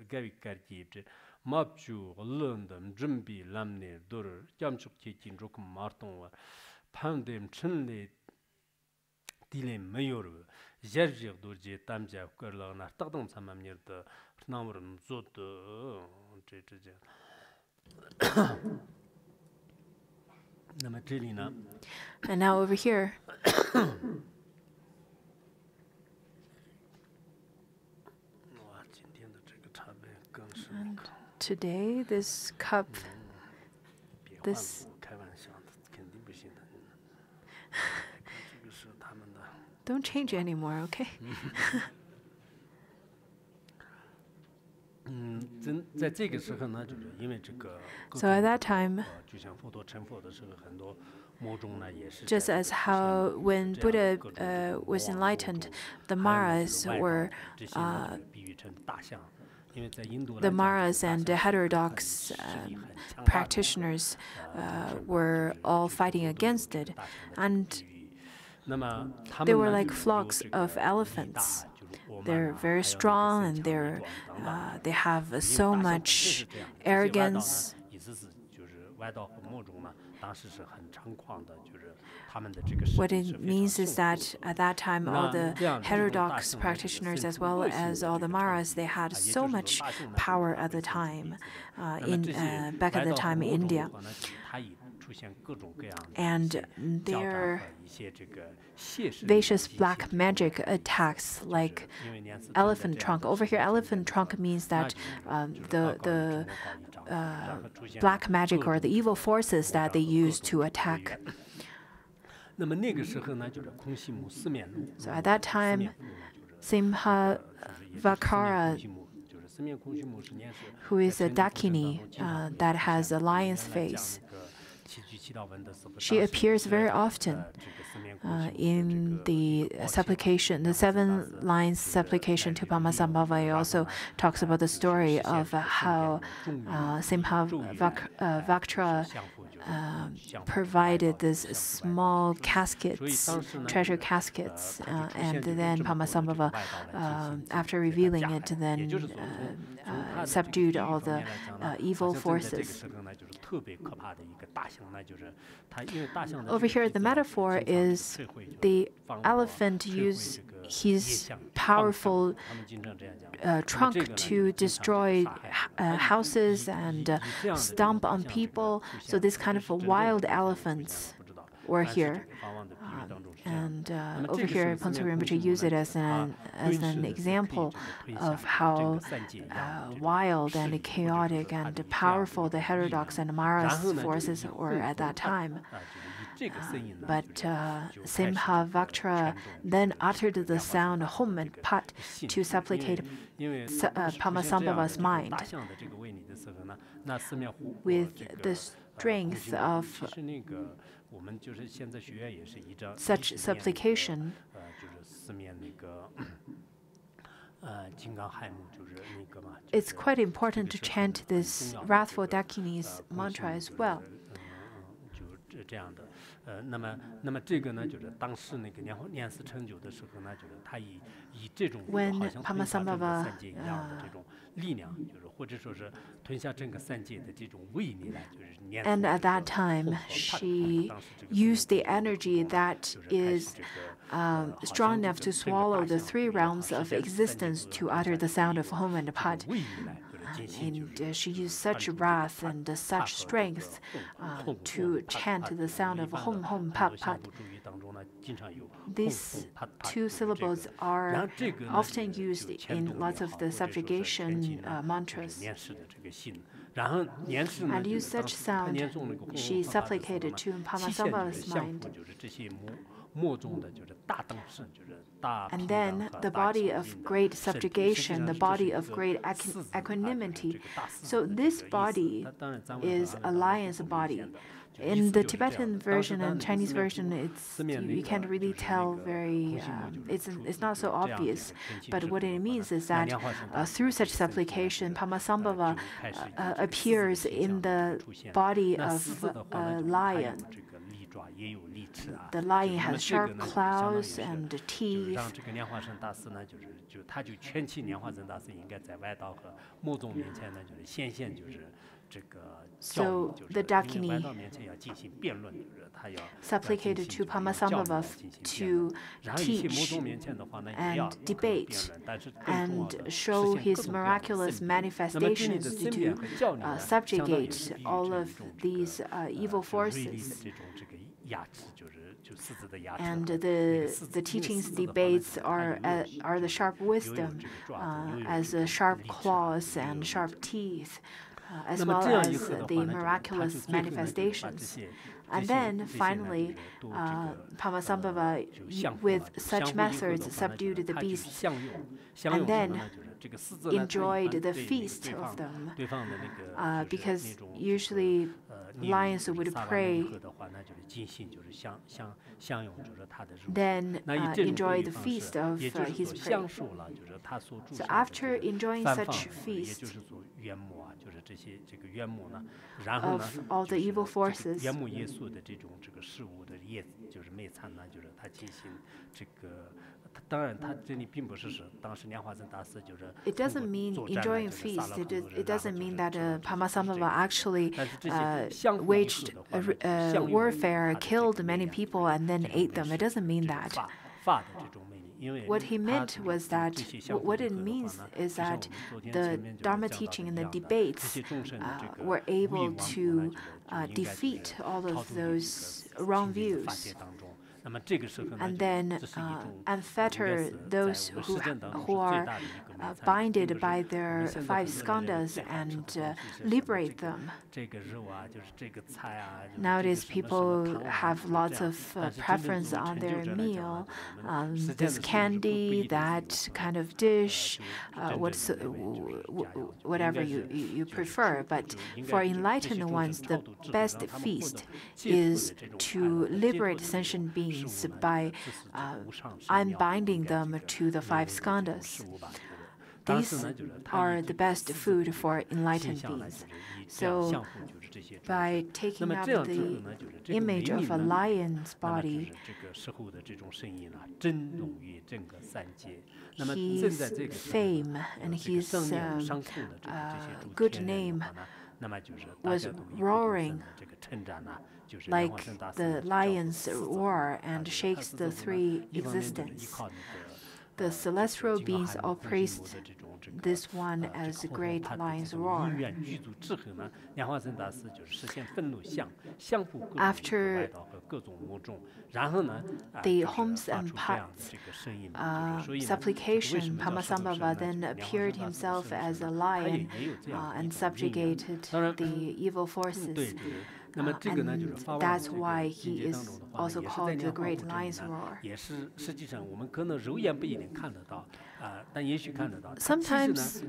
Gavi Kartib, Mapchu, Lundam, Jumbi, Lamne, Dur, Jamchuk Kikin, Rokum Marton, Poundem, Chinley. Dile mayor Jerjir Durji Tamja Kurlana Tadam Samamir the Namurum Zot Namatrilina. And now over here. And today this cup, this don't change anymore, okay? So at that time, just as how when Buddha was enlightened, the Maras were the Maras and the heterodox practitioners were all fighting against it, and they were like flocks of elephants. They're very strong and they have so much arrogance. What it means is that at that time, all the heterodox practitioners as well as all the Maras, they had so much power at the time, back at the time in India. And their vicious black magic attacks like elephant trunk. Over here, elephant trunk means that the black magic or the evil forces that they use to attack. So at that time, Simhavakara, who is a Dakini that has a lion's face, she appears very often in the supplication, the 7 lines supplication to Padmasambhava. It also talks about the story of how Simhavakra provided these small caskets, treasure caskets, and then Padmasambhava, after revealing it, then subdued all the evil forces. Over here, the metaphor is the elephant used his powerful trunk to destroy houses and stomp on people. So this kind of wild elephants were here. And over here, Phuntsok Rinpoche used it as an example of how wild and chaotic and powerful the heterodox and Maras forces were at that time. But Simhavakra then uttered the sound Hum and Pat to supplicate Padmasambhava's mind. With the strength of such supplication, it's quite important to chant this wrathful Dakini's mantra as well. When Padmasambhava and at that time, she used the energy that is strong enough to swallow the 3 realms of existence to utter the sound of Hum and Pat. And she used such wrath and such strength to chant the sound of Hum, Hum, Pat, Pat. These 2 syllables are often used in lots of the subjugation mantras. And use such sound, she supplicated to Padmasambhava's mind. And then the body of great subjugation, the body of great equanimity. So this body is a lion's body. In the Tibetan version and Chinese version, you can't really tell very. It's not so obvious, but what it means is that through such supplication, Padmasambhava appears in the body of a lion. The lion has sharp claws and teeth. So the Dakini supplicated to Padmasambhava to teach and debate and show his miraculous manifestations to subjugate all of these evil forces. And the teachings, debates are the sharp wisdom, as sharp claws and sharp teeth, as well as the miraculous manifestations. And then finally, Padmasambhava, with such methods, subdued the beasts, and then enjoyed the feast of them, because usually lions would prey, then enjoy the feast of his prey. So after enjoying such feast of all the evil forces, it doesn't mean enjoying feast. It doesn't mean that Padmasambhava actually waged warfare, killed many people, and then ate them. It doesn't mean that. What he meant was that, what it means is that the Dharma teaching and the debates were able to defeat all of those wrong views, and then unfetter those who are binded by their 5 skandhas and liberate them. Nowadays, people have lots of preference on their meal. This candy, that kind of dish, whatever you prefer. But for enlightened ones, the best feast is to liberate sentient beings by unbinding them to the 5 skandhas. These are the best food for enlightened beings. So by taking up the image of a lion's body, his fame and his good name was roaring like the lion's roar and shakes the 3 existence. The celestial beings all praised this one as a great lion's roar. After the homs and pots supplication, Padmasambhava then appeared himself as a lion and subjugated the evil forces. And that's why he is also called the Great Lion's Roar. Sometimes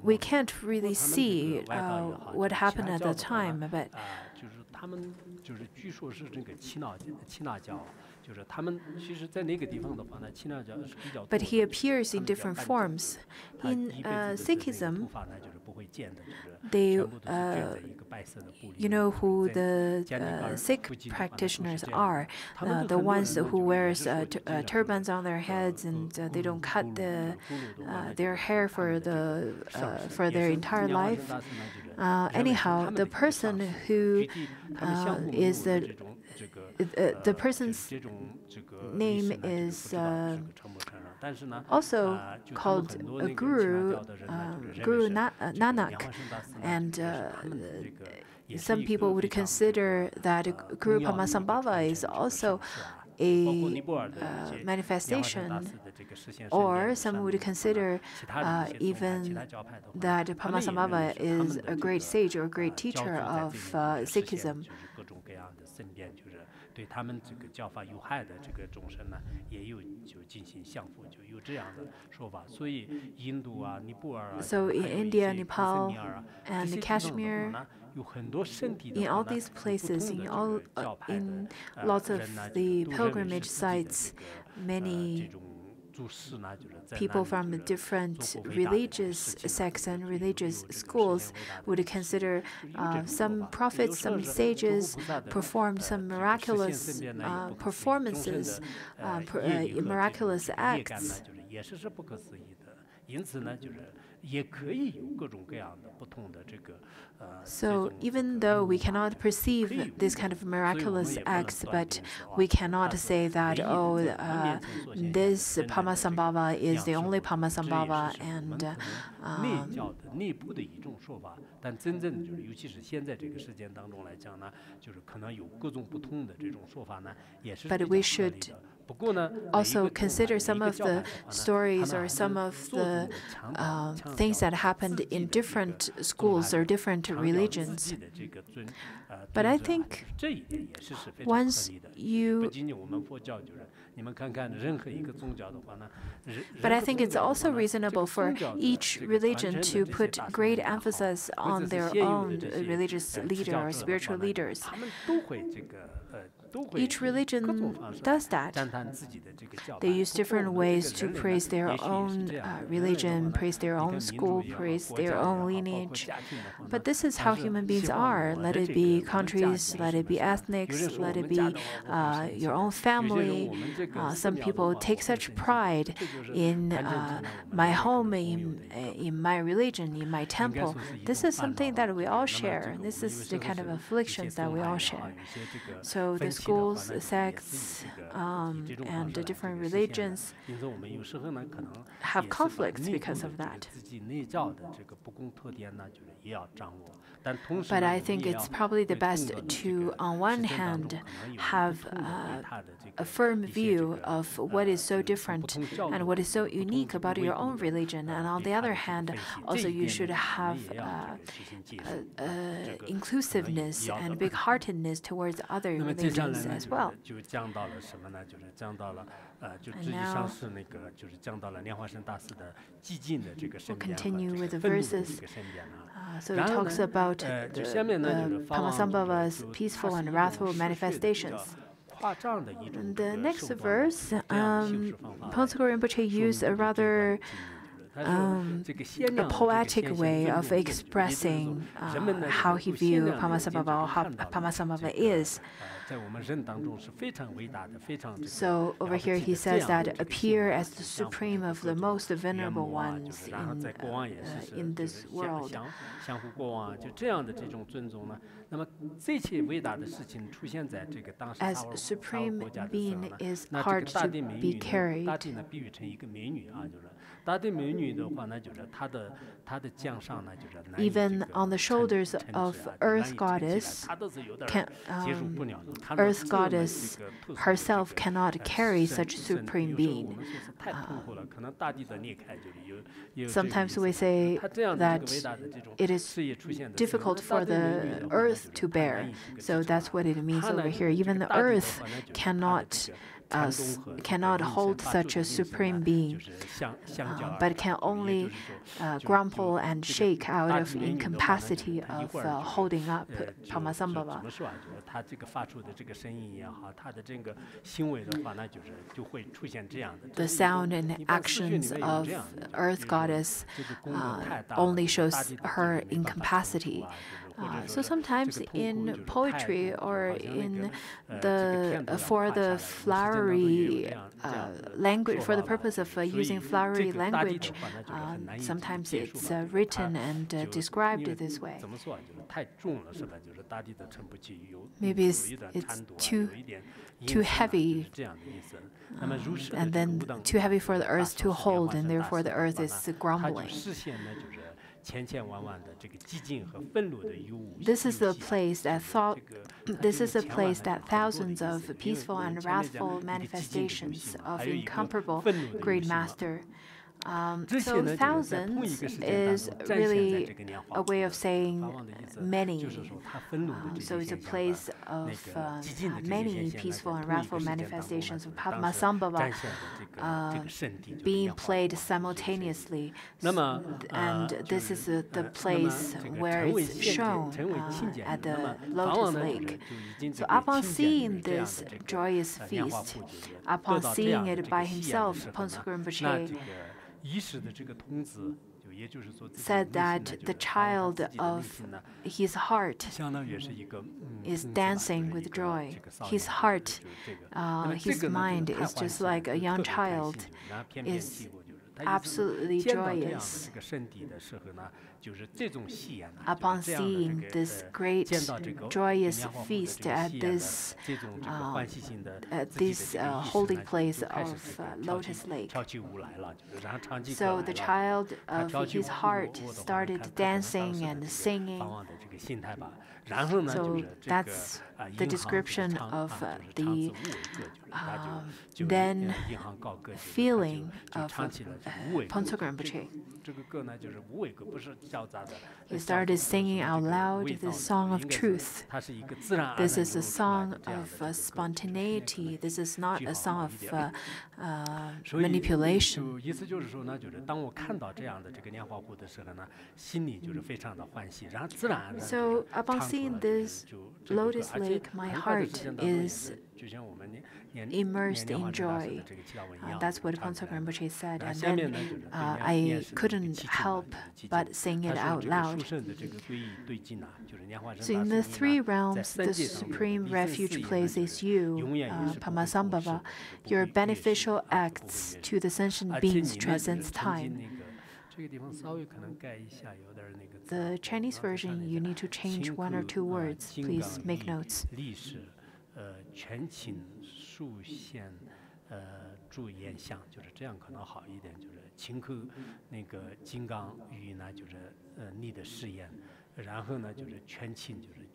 we can't really see what happened at the time, but he appears in different forms. In Sikhism, they, you know who the Sikh practitioners are, the ones who wears turbans on their heads, and they don't cut their hair for their entire life. Anyhow, the person who is the person's name is also called a Guru, Guru Nanak, and some people would consider that Guru Padmasambhava is also a manifestation, or some would consider even that Padmasambhava is a great sage or a great teacher of Sikhism. 对他们这个教法有害的这个众生呢，也有就进行降服，就有这样的说法。所以印度啊、尼泊尔啊， So in India, Nepal, and Kashmir, in all these places, in lots of the pilgrimage sites, many people from different religious sects and religious schools would consider some prophets, some sages performed some miraculous performances, miraculous acts. So even though we cannot perceive this kind of miraculous acts, but we cannot say that, oh, this Padmasambhava is the only Padmasambhava, and but we should also consider some of the stories or some of the things that happened in different schools or different religions. But I think once you But I think it's also reasonable for each religion to put great emphasis on their own religious leader or spiritual leaders. Each religion does that. They use different ways to praise their own religion, praise their own school, praise their own lineage. But this is how human beings are. Let it be countries, let it be ethnics, let it be your own family. Some people take such pride in my home, in my religion, in my temple. This is something that we all share. This is the kind of afflictions that we all share. So the schools, sects, and the different religions have conflicts because of that. But I think it's probably the best to, on one hand, have a firm view of what is so different and what is so unique about your own religion, and on the other hand, also you should have inclusiveness and big-heartedness towards other religions as well. And now we'll continue with the verses. So it talks about Padmasambhava's peaceful and wrathful manifestations. And the next verse, Phuntsukul Rinpoche used a rather a poetic way of expressing how he viewed Padmasambhava, or how Padmasambhava is. So over here he says that appear as the supreme of the most venerable ones in this world. As supreme being is hard to be carried. Even on the shoulders of Earth Goddess, Earth Goddess herself cannot carry such supreme being. Sometimes we say that it is difficult for the earth to bear. So that's what it means over here. Even the earth cannot hold such a supreme being, but can only grumble and shake out of incapacity of holding up Padmasambhava. The sound and actions of Earth Goddess only shows her incapacity. So sometimes in poetry or in for the flowery language, for the purpose of using flowery language, sometimes it's written and described this way. Maybe it's too heavy, and then too heavy for the earth to hold, and therefore the earth is grumbling. This is the place that thousands of peaceful and wrathful manifestations of incomparable great master. So thousands is really a way of saying many. So it's a place of many peaceful and wrathful manifestations of Padmasambhava being played simultaneously. And this is the place where it's shown at the Lotus Lake. So upon seeing this joyous feast, upon seeing it by himself, Phuntsukul Rinpoche said that the child of his heart is dancing with joy. His heart, his mind is just like a young child, is absolutely joyous. Upon seeing this great joyous feast at this holy place of Lotus Lake, so the child of his heart started dancing and singing. So that's the description of the then feeling of Phuntsukul Rinpoche. He started singing out loud this song of truth. This is a song of spontaneity. This is not a song of manipulation. So upon seeing this Lotus Lake, my heart is immersed in joy. That's what Phuntsukul Rinpoche said. And then I couldn't help but sing it out loud. So in the three realms, the supreme refuge place is you, Padmasambhava. Your beneficial acts to the sentient beings transcends time. The Chinese version, you need to change one or two words. Please make notes. 竖线注言相，就是这样可能好一点。就是勤口那个金刚语呢，就是逆的誓言，然后呢就是全勤，就是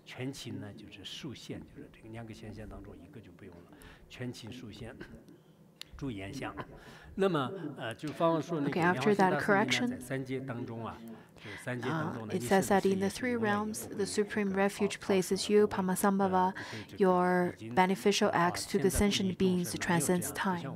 全勤呢就是竖线，就是这个两个线当中一个就不用了，全勤竖线注言相。那么就方王说那个after that correction, 在三界当中啊。It says that in the three realms, the supreme refuge place is you, Padmasambhava. Your beneficial acts to the sentient beings transcends time.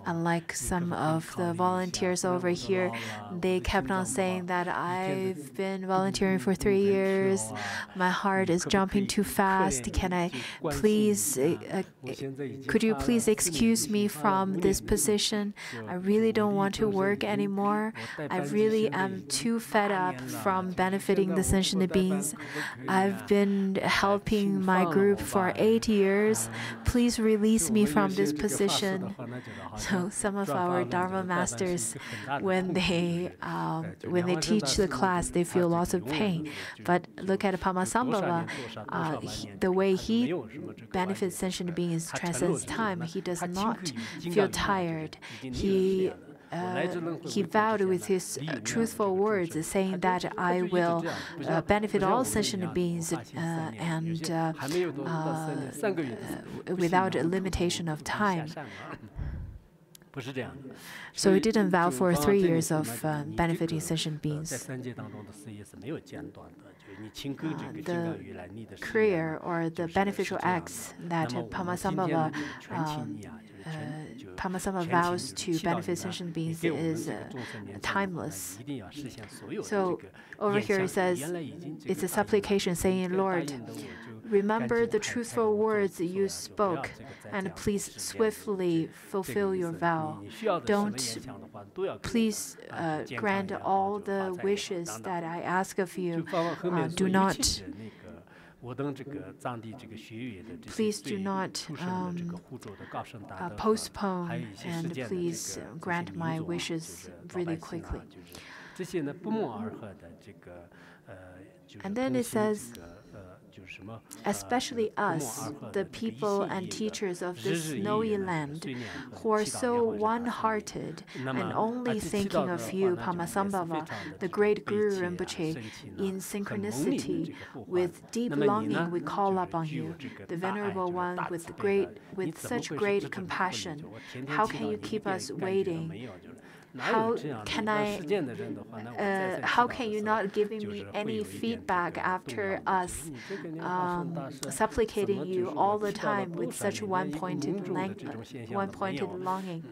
Unlike some of the volunteers over here, they kept on saying that I've been volunteering for 3 years. My heart is jumping too fast. Can I please, could you please excuse me from this position? I really don't want to work anymore. I really am too fed up from benefiting the sentient beings. I've been helping my group for 8 years. Please release me from this position. So some of our Dharma masters, when they teach the class, they feel lots of pain. But look at Padmasambhava, the way he benefits sentient beings transcends time. He does not feel tired. He vowed with his truthful words, saying that I will benefit all sentient beings and without a limitation of time. So he didn't vow for 3 years of benefiting sentient beings. The prayer or the beneficial acts that Padmasambhava vows to benefit sentient beings is timeless. So over here it says, it's a supplication saying, Lord, remember the truthful words you spoke, and please swiftly fulfill your vow. Don't please grant all the wishes that I ask of you. Do not. Please do not postpone, and please grant my wishes really quickly. And then it says, especially us, the people and teachers of this snowy land, who are so one-hearted and only thinking of you, Padmasambhava, the great Guru Rinpoche, in synchronicity, with deep longing we call upon you, the Venerable One with such great compassion. How can you keep us waiting? How can you not giving me any feedback after us supplicating you all the time with such one-pointed longing?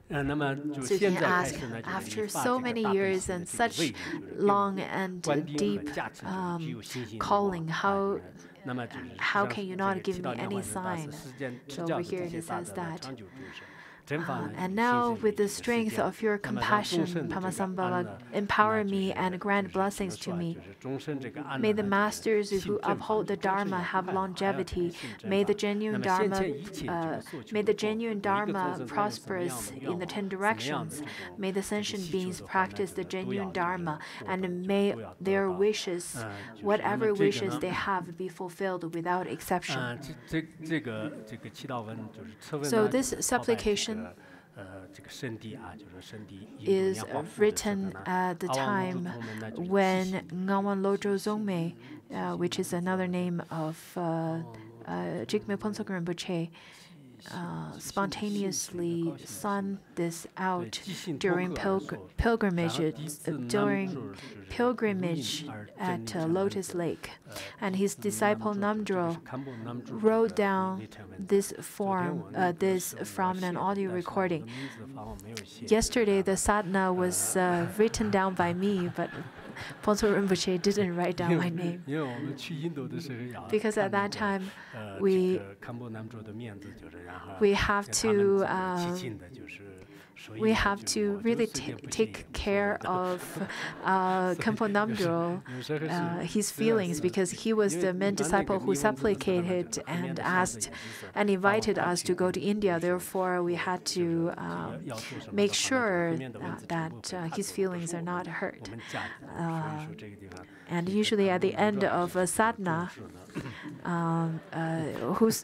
So you can ask, after so many years and such long and deep calling, how can you not give me any sign? So over here he says that. And now, with the strength of your compassion, Padmasambhava, empower me and grant blessings to me. May the masters who uphold the Dharma have longevity. May the genuine Dharma prosperous in the 10 directions. May the sentient beings practice the genuine Dharma, and may their wishes, whatever wishes they have, be fulfilled without exception. So this supplication is written at the time when Ngawang Lodro Zongme, which is another name of Jigme Phuntsok Rinpoche, spontaneously sung this out during pilgrimage at Lotus Lake, and his disciple Namdro wrote down this from an audio recording. Yesterday, the sadhana was written down by me, but Phuntsok Rinpoche didn't write down my name. Because at that time, we have to really take care of Khenpo Namdro, his feelings, because he was the main disciple who supplicated and asked and invited us to go to India. Therefore, we had to make sure that his feelings are not hurt. And usually at the end of a sadhana,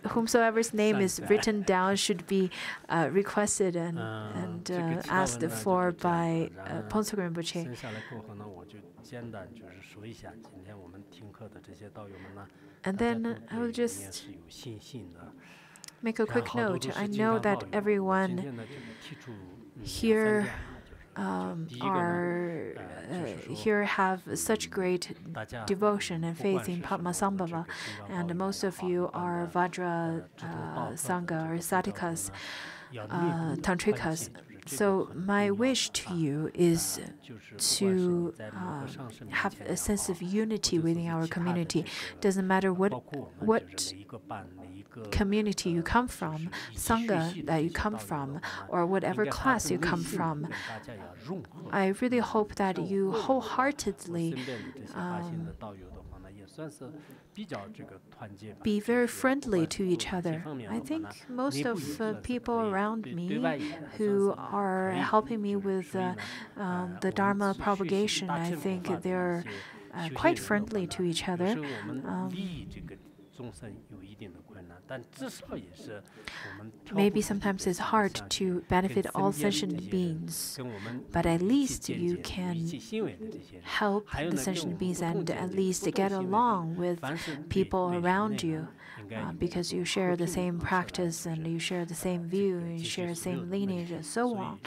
whomsoever's name is written down should be requested and asked for by Phuntsok Rinpoche. And then I will just make a quick note. I know that everyone here have such great devotion and faith in Padmasambhava, and most of you are Vajra Sangha or Satikas, Tantrikas. So my wish to you is to have a sense of unity within our community. Doesn't matter what community you come from, Sangha that you come from, or whatever class you come from. I really hope that you wholeheartedly be very friendly to each other. I think most of people around me who are helping me with the Dharma propagation, I think they're quite friendly to each other. Maybe sometimes it's hard to benefit all sentient beings, but at least you can help the sentient beings and at least get along with people around you, because you share the same practice and you share the same view, and you share the same lineage and so on.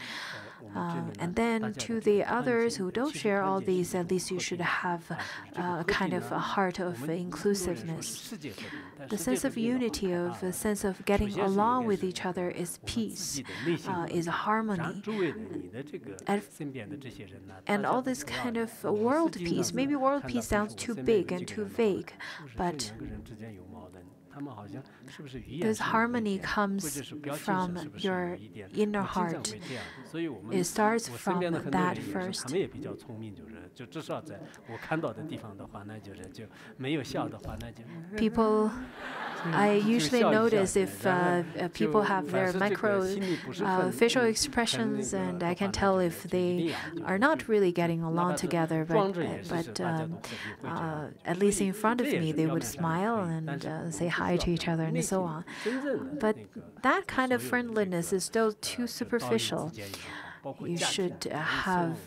And then to the others who don't share all these, at least you should have a kind of a heart of inclusiveness. The sense of unity, of a sense of getting along with each other is peace, is harmony. And all this kind of world peace, maybe world peace sounds too big and too vague, but This harmony comes from your inner heart. It starts from that first. People, I usually notice if people have their facial expressions, and I can tell if they are not really getting along together, but at least in front of me, they would smile and say hi to each other and so on. But that kind of friendliness is still too superficial. You should have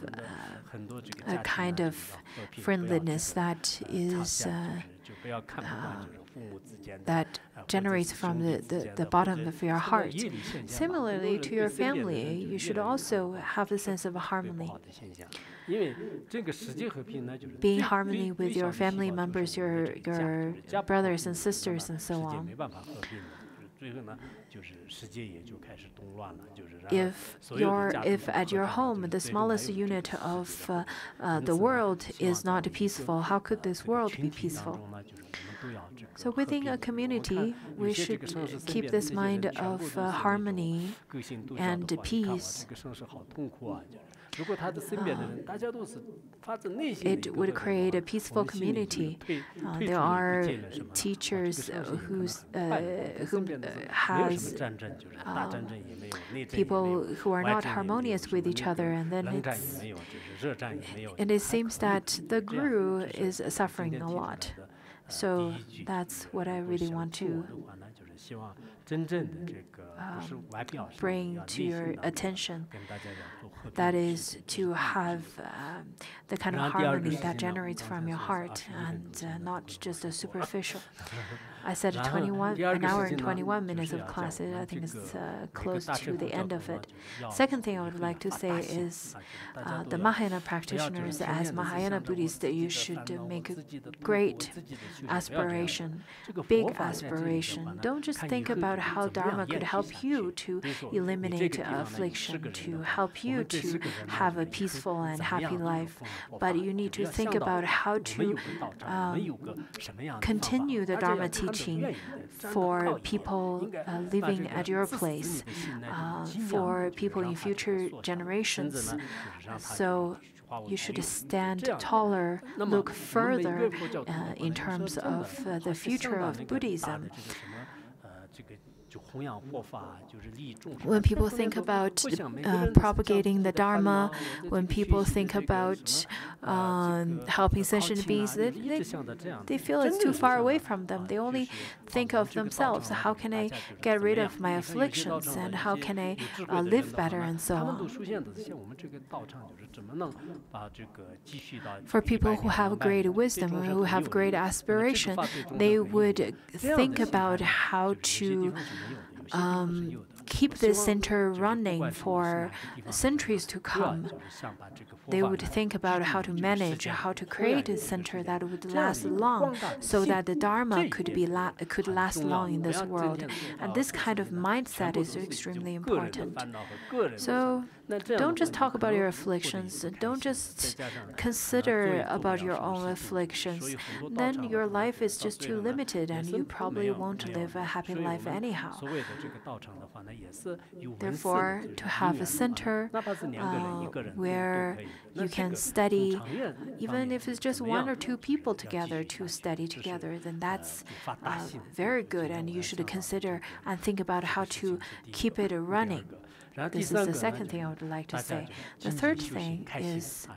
a kind of friendliness that is that generates from the bottom of your heart. Similarly to your family, you should also have a sense of harmony. Being harmony with your family members, your brothers and sisters, and so on. If at your home the smallest unit of the world is not peaceful, how could this world be peaceful? So within a community, we should keep this mind of harmony and peace. It would create a peaceful community. There are teachers who has people who are not harmonious with each other, and then it seems that the guru is suffering a lot. So that's what I really want to bring to your attention. That is to have the kind of harmony that generates from your heart, and not just a superficial. I said an hour and 21 minutes of class. I think it's close to the end of it. Second thing I would like to say is the Mahayana practitioners, as Mahayana Buddhists, you should make a great aspiration, big aspiration. Don't just think about how Dharma could help you to eliminate affliction, to help you to have a peaceful and happy life, but you need to think about how to continue the Dharma teaching for people living at your place, for people in future generations. So you should stand taller, look further in terms of the future of Buddhism. When people think about propagating the Dharma, when people think about helping sentient beings, they feel it's too far away from them. They only think of themselves. How can I get rid of my afflictions, and how can I live better, and so on. For people who have great wisdom, or who have great aspiration, they would think about how to keep this center running for centuries to come. They would think about how to manage, how to create a center that would last long, so that the Dharma could last long in this world. And this kind of mindset is extremely important. So don't just talk about your afflictions. Don't just consider about your own afflictions. Then your life is just too limited, and you probably won't live a happy life anyhow. Therefore, to have a center where you can study, even if it's just one or two people together to study together, then that's very good, and you should consider and think about how to keep it running. This is the second thing I would like to say. The third thing is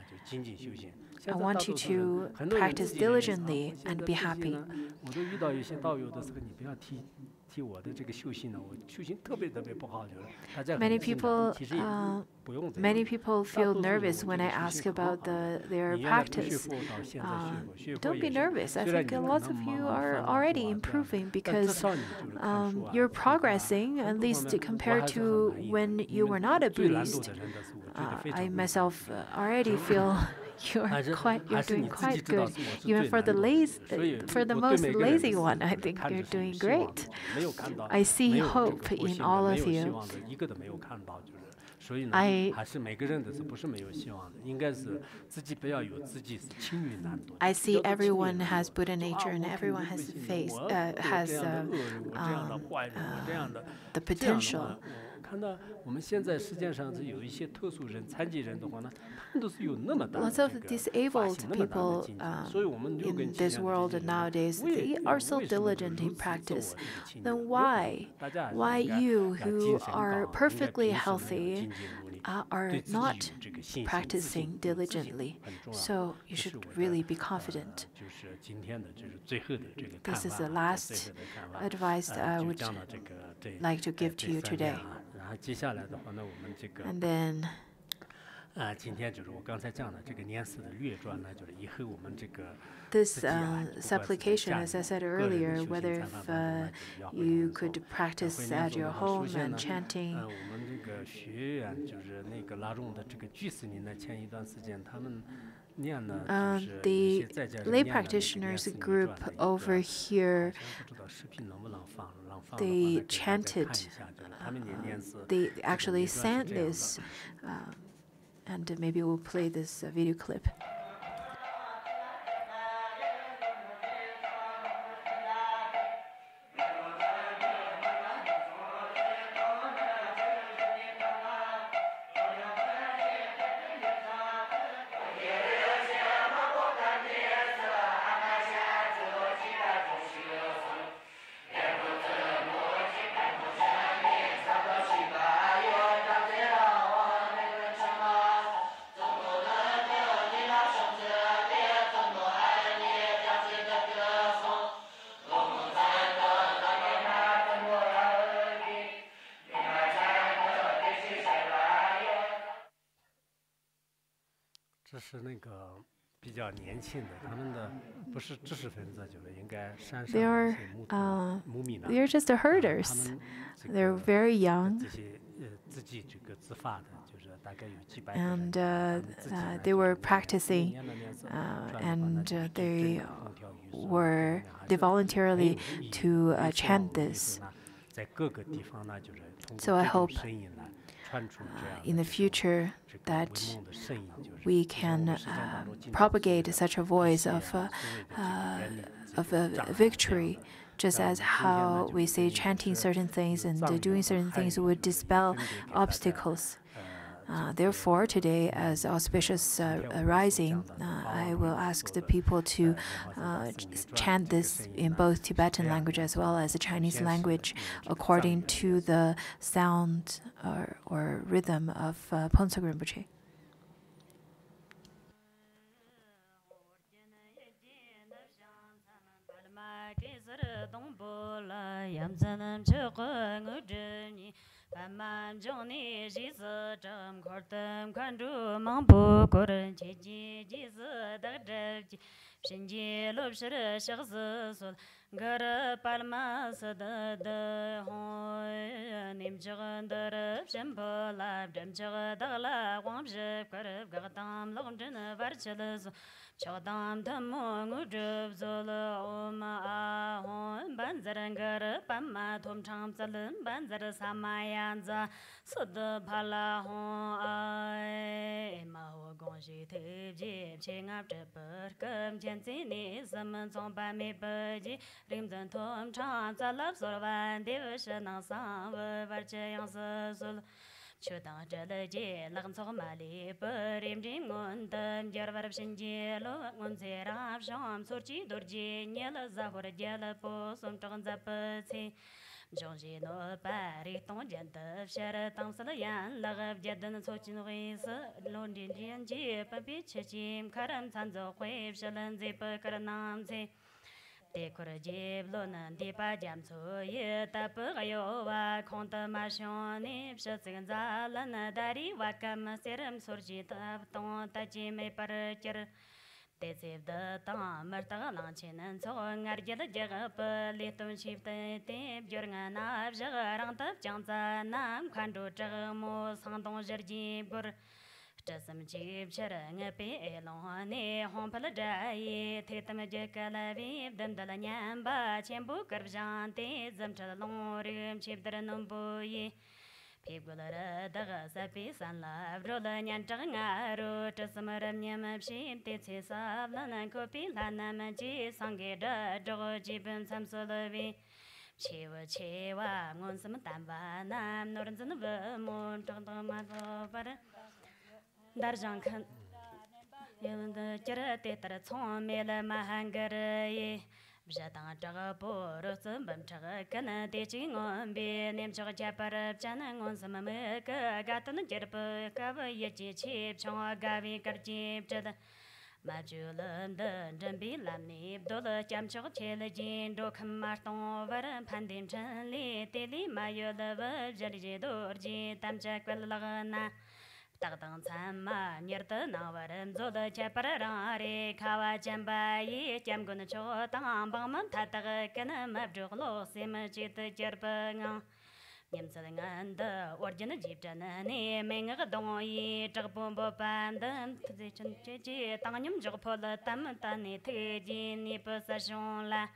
I want you to practice diligently and be happy. Many people feel nervous when I ask about their practice. Don't be nervous. I think lots of you are already improving, because you're progressing, at least compared to when you were not a Buddhist. I myself already feel you're doing quite good. Even for the most lazy one, I think you're doing great. I see hope in all of you. 所以呢，还是每个人的是不是没有希望的，应该是自己不要有自己是轻于难度。I see everyone has Buddha nature and everyone has the potential. 看到我们现在世界上是有一些特殊人、残疾人的话呢，他们都是有那么大的 Lots of disabled people in this world nowadays, they are so diligent in practice. Then why you who are perfectly healthy are not practicing diligently? So you should really be confident. This is the last advice I would like to give to you today. And then 今天就是我刚才讲的这个年史的略传呢，就是以后我们这个 this supplication, as I said earlier, whether if you could practice at your home and chanting. 我们这个学员就是那个拉拢的这个居士呢，前一段时间他们念呢，the lay practitioners group over here, they chanted. They actually sang this. And maybe we'll play this video clip. They're just the herders. They're very young. And they were practicing, and they voluntarily to chant this. So I hope in the future that we can propagate such a voice of victory, just as how we say chanting certain things and doing certain things would dispel obstacles. Therefore, today, as auspicious rising, I will ask the people to chant this in both Tibetan language as well as the Chinese language, according to the sound or rhythm of Phuntsok Rinpoche. Paman Johnny Jesus Jam Kortem Kandu Mambu Koren Cheji Jesus the Shinji Lobshire Shaz Sol Gara Palma Sada the Hoy Nimjagan the Shempo Lab Demjaga Dala Wamje Karab Gatam London Varchelas Chodam Tamong Ujub Zola Oma Ahon Banzarangara Pama Tom Cham Salan Banzara Samayanza Sud Pala Hon I Mao Gonji Teji Ching up the Burkum Jensini Summon Son Bami Burji Rimson Tom Cham Salab Sorvan Division Sam Varchayang Sul Chodang Jalaji, Lansor Mali, Purim Jim Gundam, Jarvar Shinjelo, Gonzera, Sham, Sorchi, Dorji, Nella Zahor Jella, Posum Tonzapati, Jongino, Paris, Tonjanta, Sheraton Salayan, Lagav Jadan Sochin Rees, London G, Papi Chim, Karam Tanzo, Wave, Shalan Zipper, Karanansi. Decorative Lonan Depa Jamso, ye Tapayowa, Contamation, Shazinza, Lana Dari, Wakam, Serum Surgita, Ton, Tajime Paracher. They save the Tom, Marta Lanchin, and so on, Argella Jagap, Little Chief, Tape, Jurgana, Jagaranta, Janza, Nam, Kando, Jagamo, Sandon Jerji, Bur. Some cheap cherang a pay along a home paladai, Tatamajaka, them the Lanyamba, Chambu Karjante, Zamchalon, cheap the Numboy. Pigula daga sapi san la rola nyan changa ro tasamaram nyam shim te che sa lana kopi lana ma ji sange da jogo jibun samsolovi chewa chewa ngon sam tamba nam noran zan ba mon tang tang ma do bara dar jang kan yel da jara te tar chong me la ma hangar ye Bjatang Jaga Boro Zumbam Chaga Kana de Jingon Be Nim Chaga Japara Jana on Samamaka Gatan Jerpa Kava Yachi Chip Chong Gavi Karjip Jada Majulan the Jambi Lamni Dola Jam Chaga Chela Jin Do Kamarton Varan Pandin Chanli Tili Mayo Lava Jari Dorji Tamjak Lagana Tagdang Sama Nirta Navaran Zoda Chaparare Kawa Jambai Jamgun Cho Tang Bangman Tataga Kana Mabjolo Sima Chita Jerpang Yamsalangan the Origin Jipjanani Menga Doi Jagpumbo Pandam Tizichan Chichi Tangum Jopola Tamatani Tiji Nipasashon La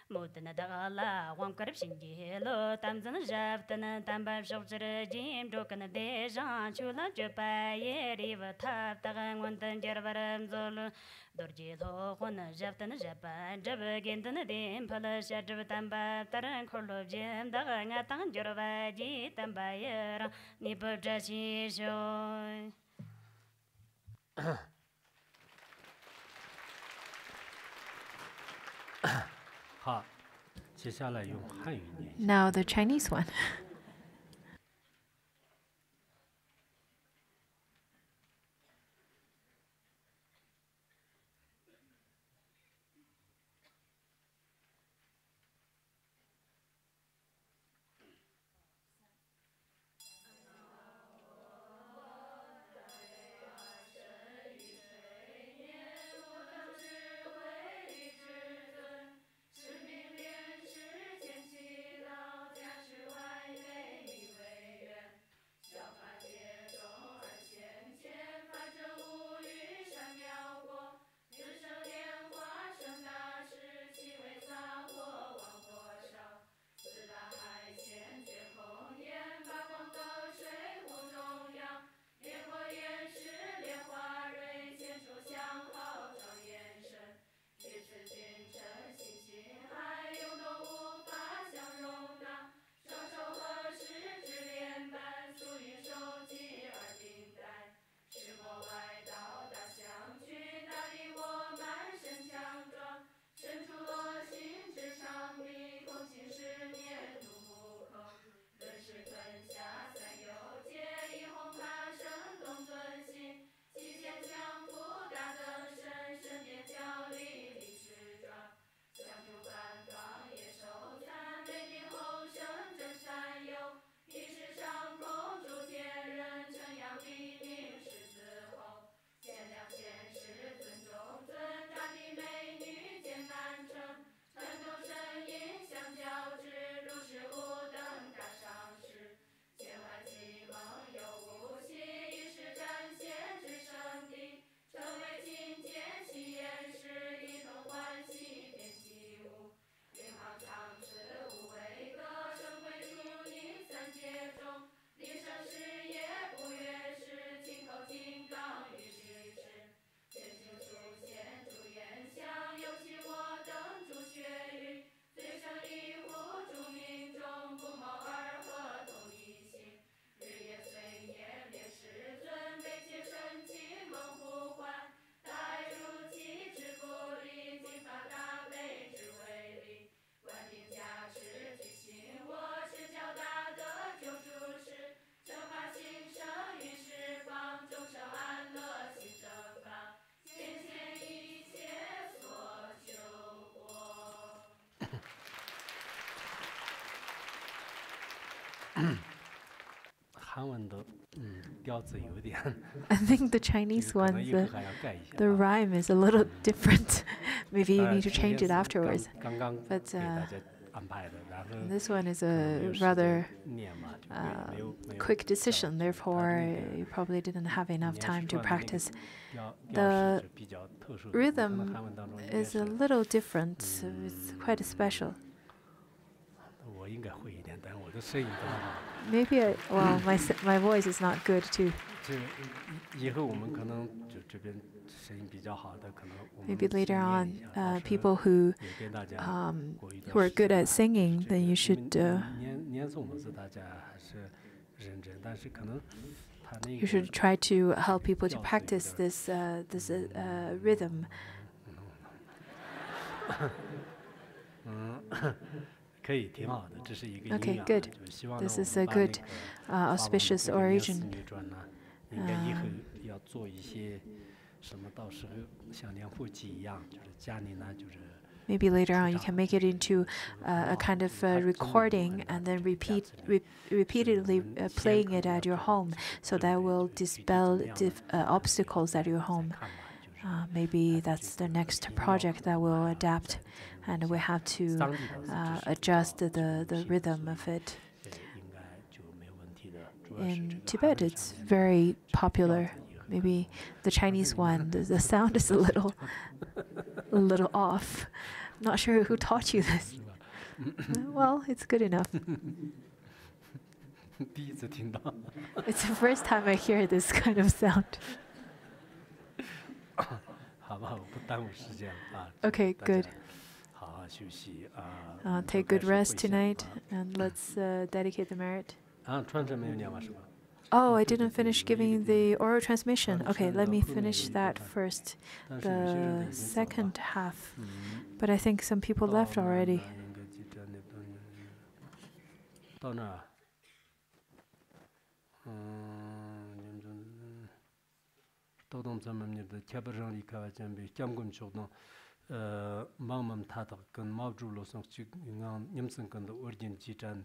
Mutana Dagala, one corruption, hello, Tamzan Jaftana, Tamba Shopser, Jim, Jokan Dejan, Chula Japai, Riva Tap, Tagan, Wantan Jervaram Zolo, Dorjito, Hona Jaftana Japan, Jabagintana Dim, Palasha Tamba, Taran Kolo Jim, Dagangatan Jervaji, Tambayer, Nipper Jashi Joy. Now the Chinese one. I think the Chinese one, the rhyme is a little different. Maybe you need to change it afterwards. But this one is a rather quick decision, therefore you probably didn't have enough time to practice. The rhythm is a little different, it's quite special. Maybe well, my voice is not good too. 这以后我们可能就这边声音比较好的，可能我们 Maybe later 练 on, 一下，到时候 people who 也跟大家过一段 who are 时 good 间 at singing, 这 then 个 you should 念诵的是大家还是认真，但是可能他那 you 个 should try to help people to practice this rhythm. 可以挺好的，这是一个音 Okay, 乐啊， good. 就是希望呢 This 我 is 们 a 把那 good 个 auspicious 法文的这个念 origin. 四女传呢，应该以后要做一些什么，到时候像梁父集一样，就是家里呢就是。 Maybe later on you can make it into a kind of recording and then repeatedly playing it at your home, so that will dispel obstacles at your home. Maybe that's the next project that will adapt, and we have to adjust the rhythm of it. In Tibet, it's very popular. Maybe the Chinese one, the sound is a little off. Not sure who taught you this. Well, it's good enough. 第一次听到。 It's the first time I hear this kind of sound. 好吧，我不耽误时间了啊。 Okay, 大家 good. 好好休息啊。 Take 都 good 该 rest 是会 tonight, 谢啊。 and let's dedicate the merit. 啊，传承没有念完是吧？ Oh, I didn't finish giving the oral transmission. Okay, let me finish that first, 但是有些人 the 已经走了。 second half. But I think some people left already. 到那儿。도동 점음님들 개발을 이카와 점비 겸금 조동 마음음 타다 근 마주로서 지금 님선근도 어진 지잔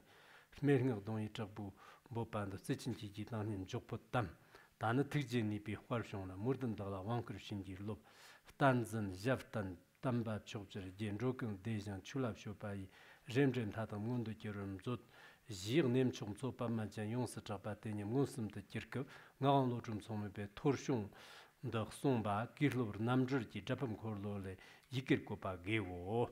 메링어 동이 접부 못반도 쓰친지 지단님 족포담 다는 특진이 비 활성나 모든 다라 왕크르신지로 단전 잡단 담바 족절 젠조근 대장 출랍쇼바이 렘렘 타다 문도 결음 조 지르님 총소 밤만전 용스 잡바테니 무슨도 kirko ngaalo 좀 소메베 토르숑 더 송바 길로르 남저지 잡음 콜로레 이길고 바게고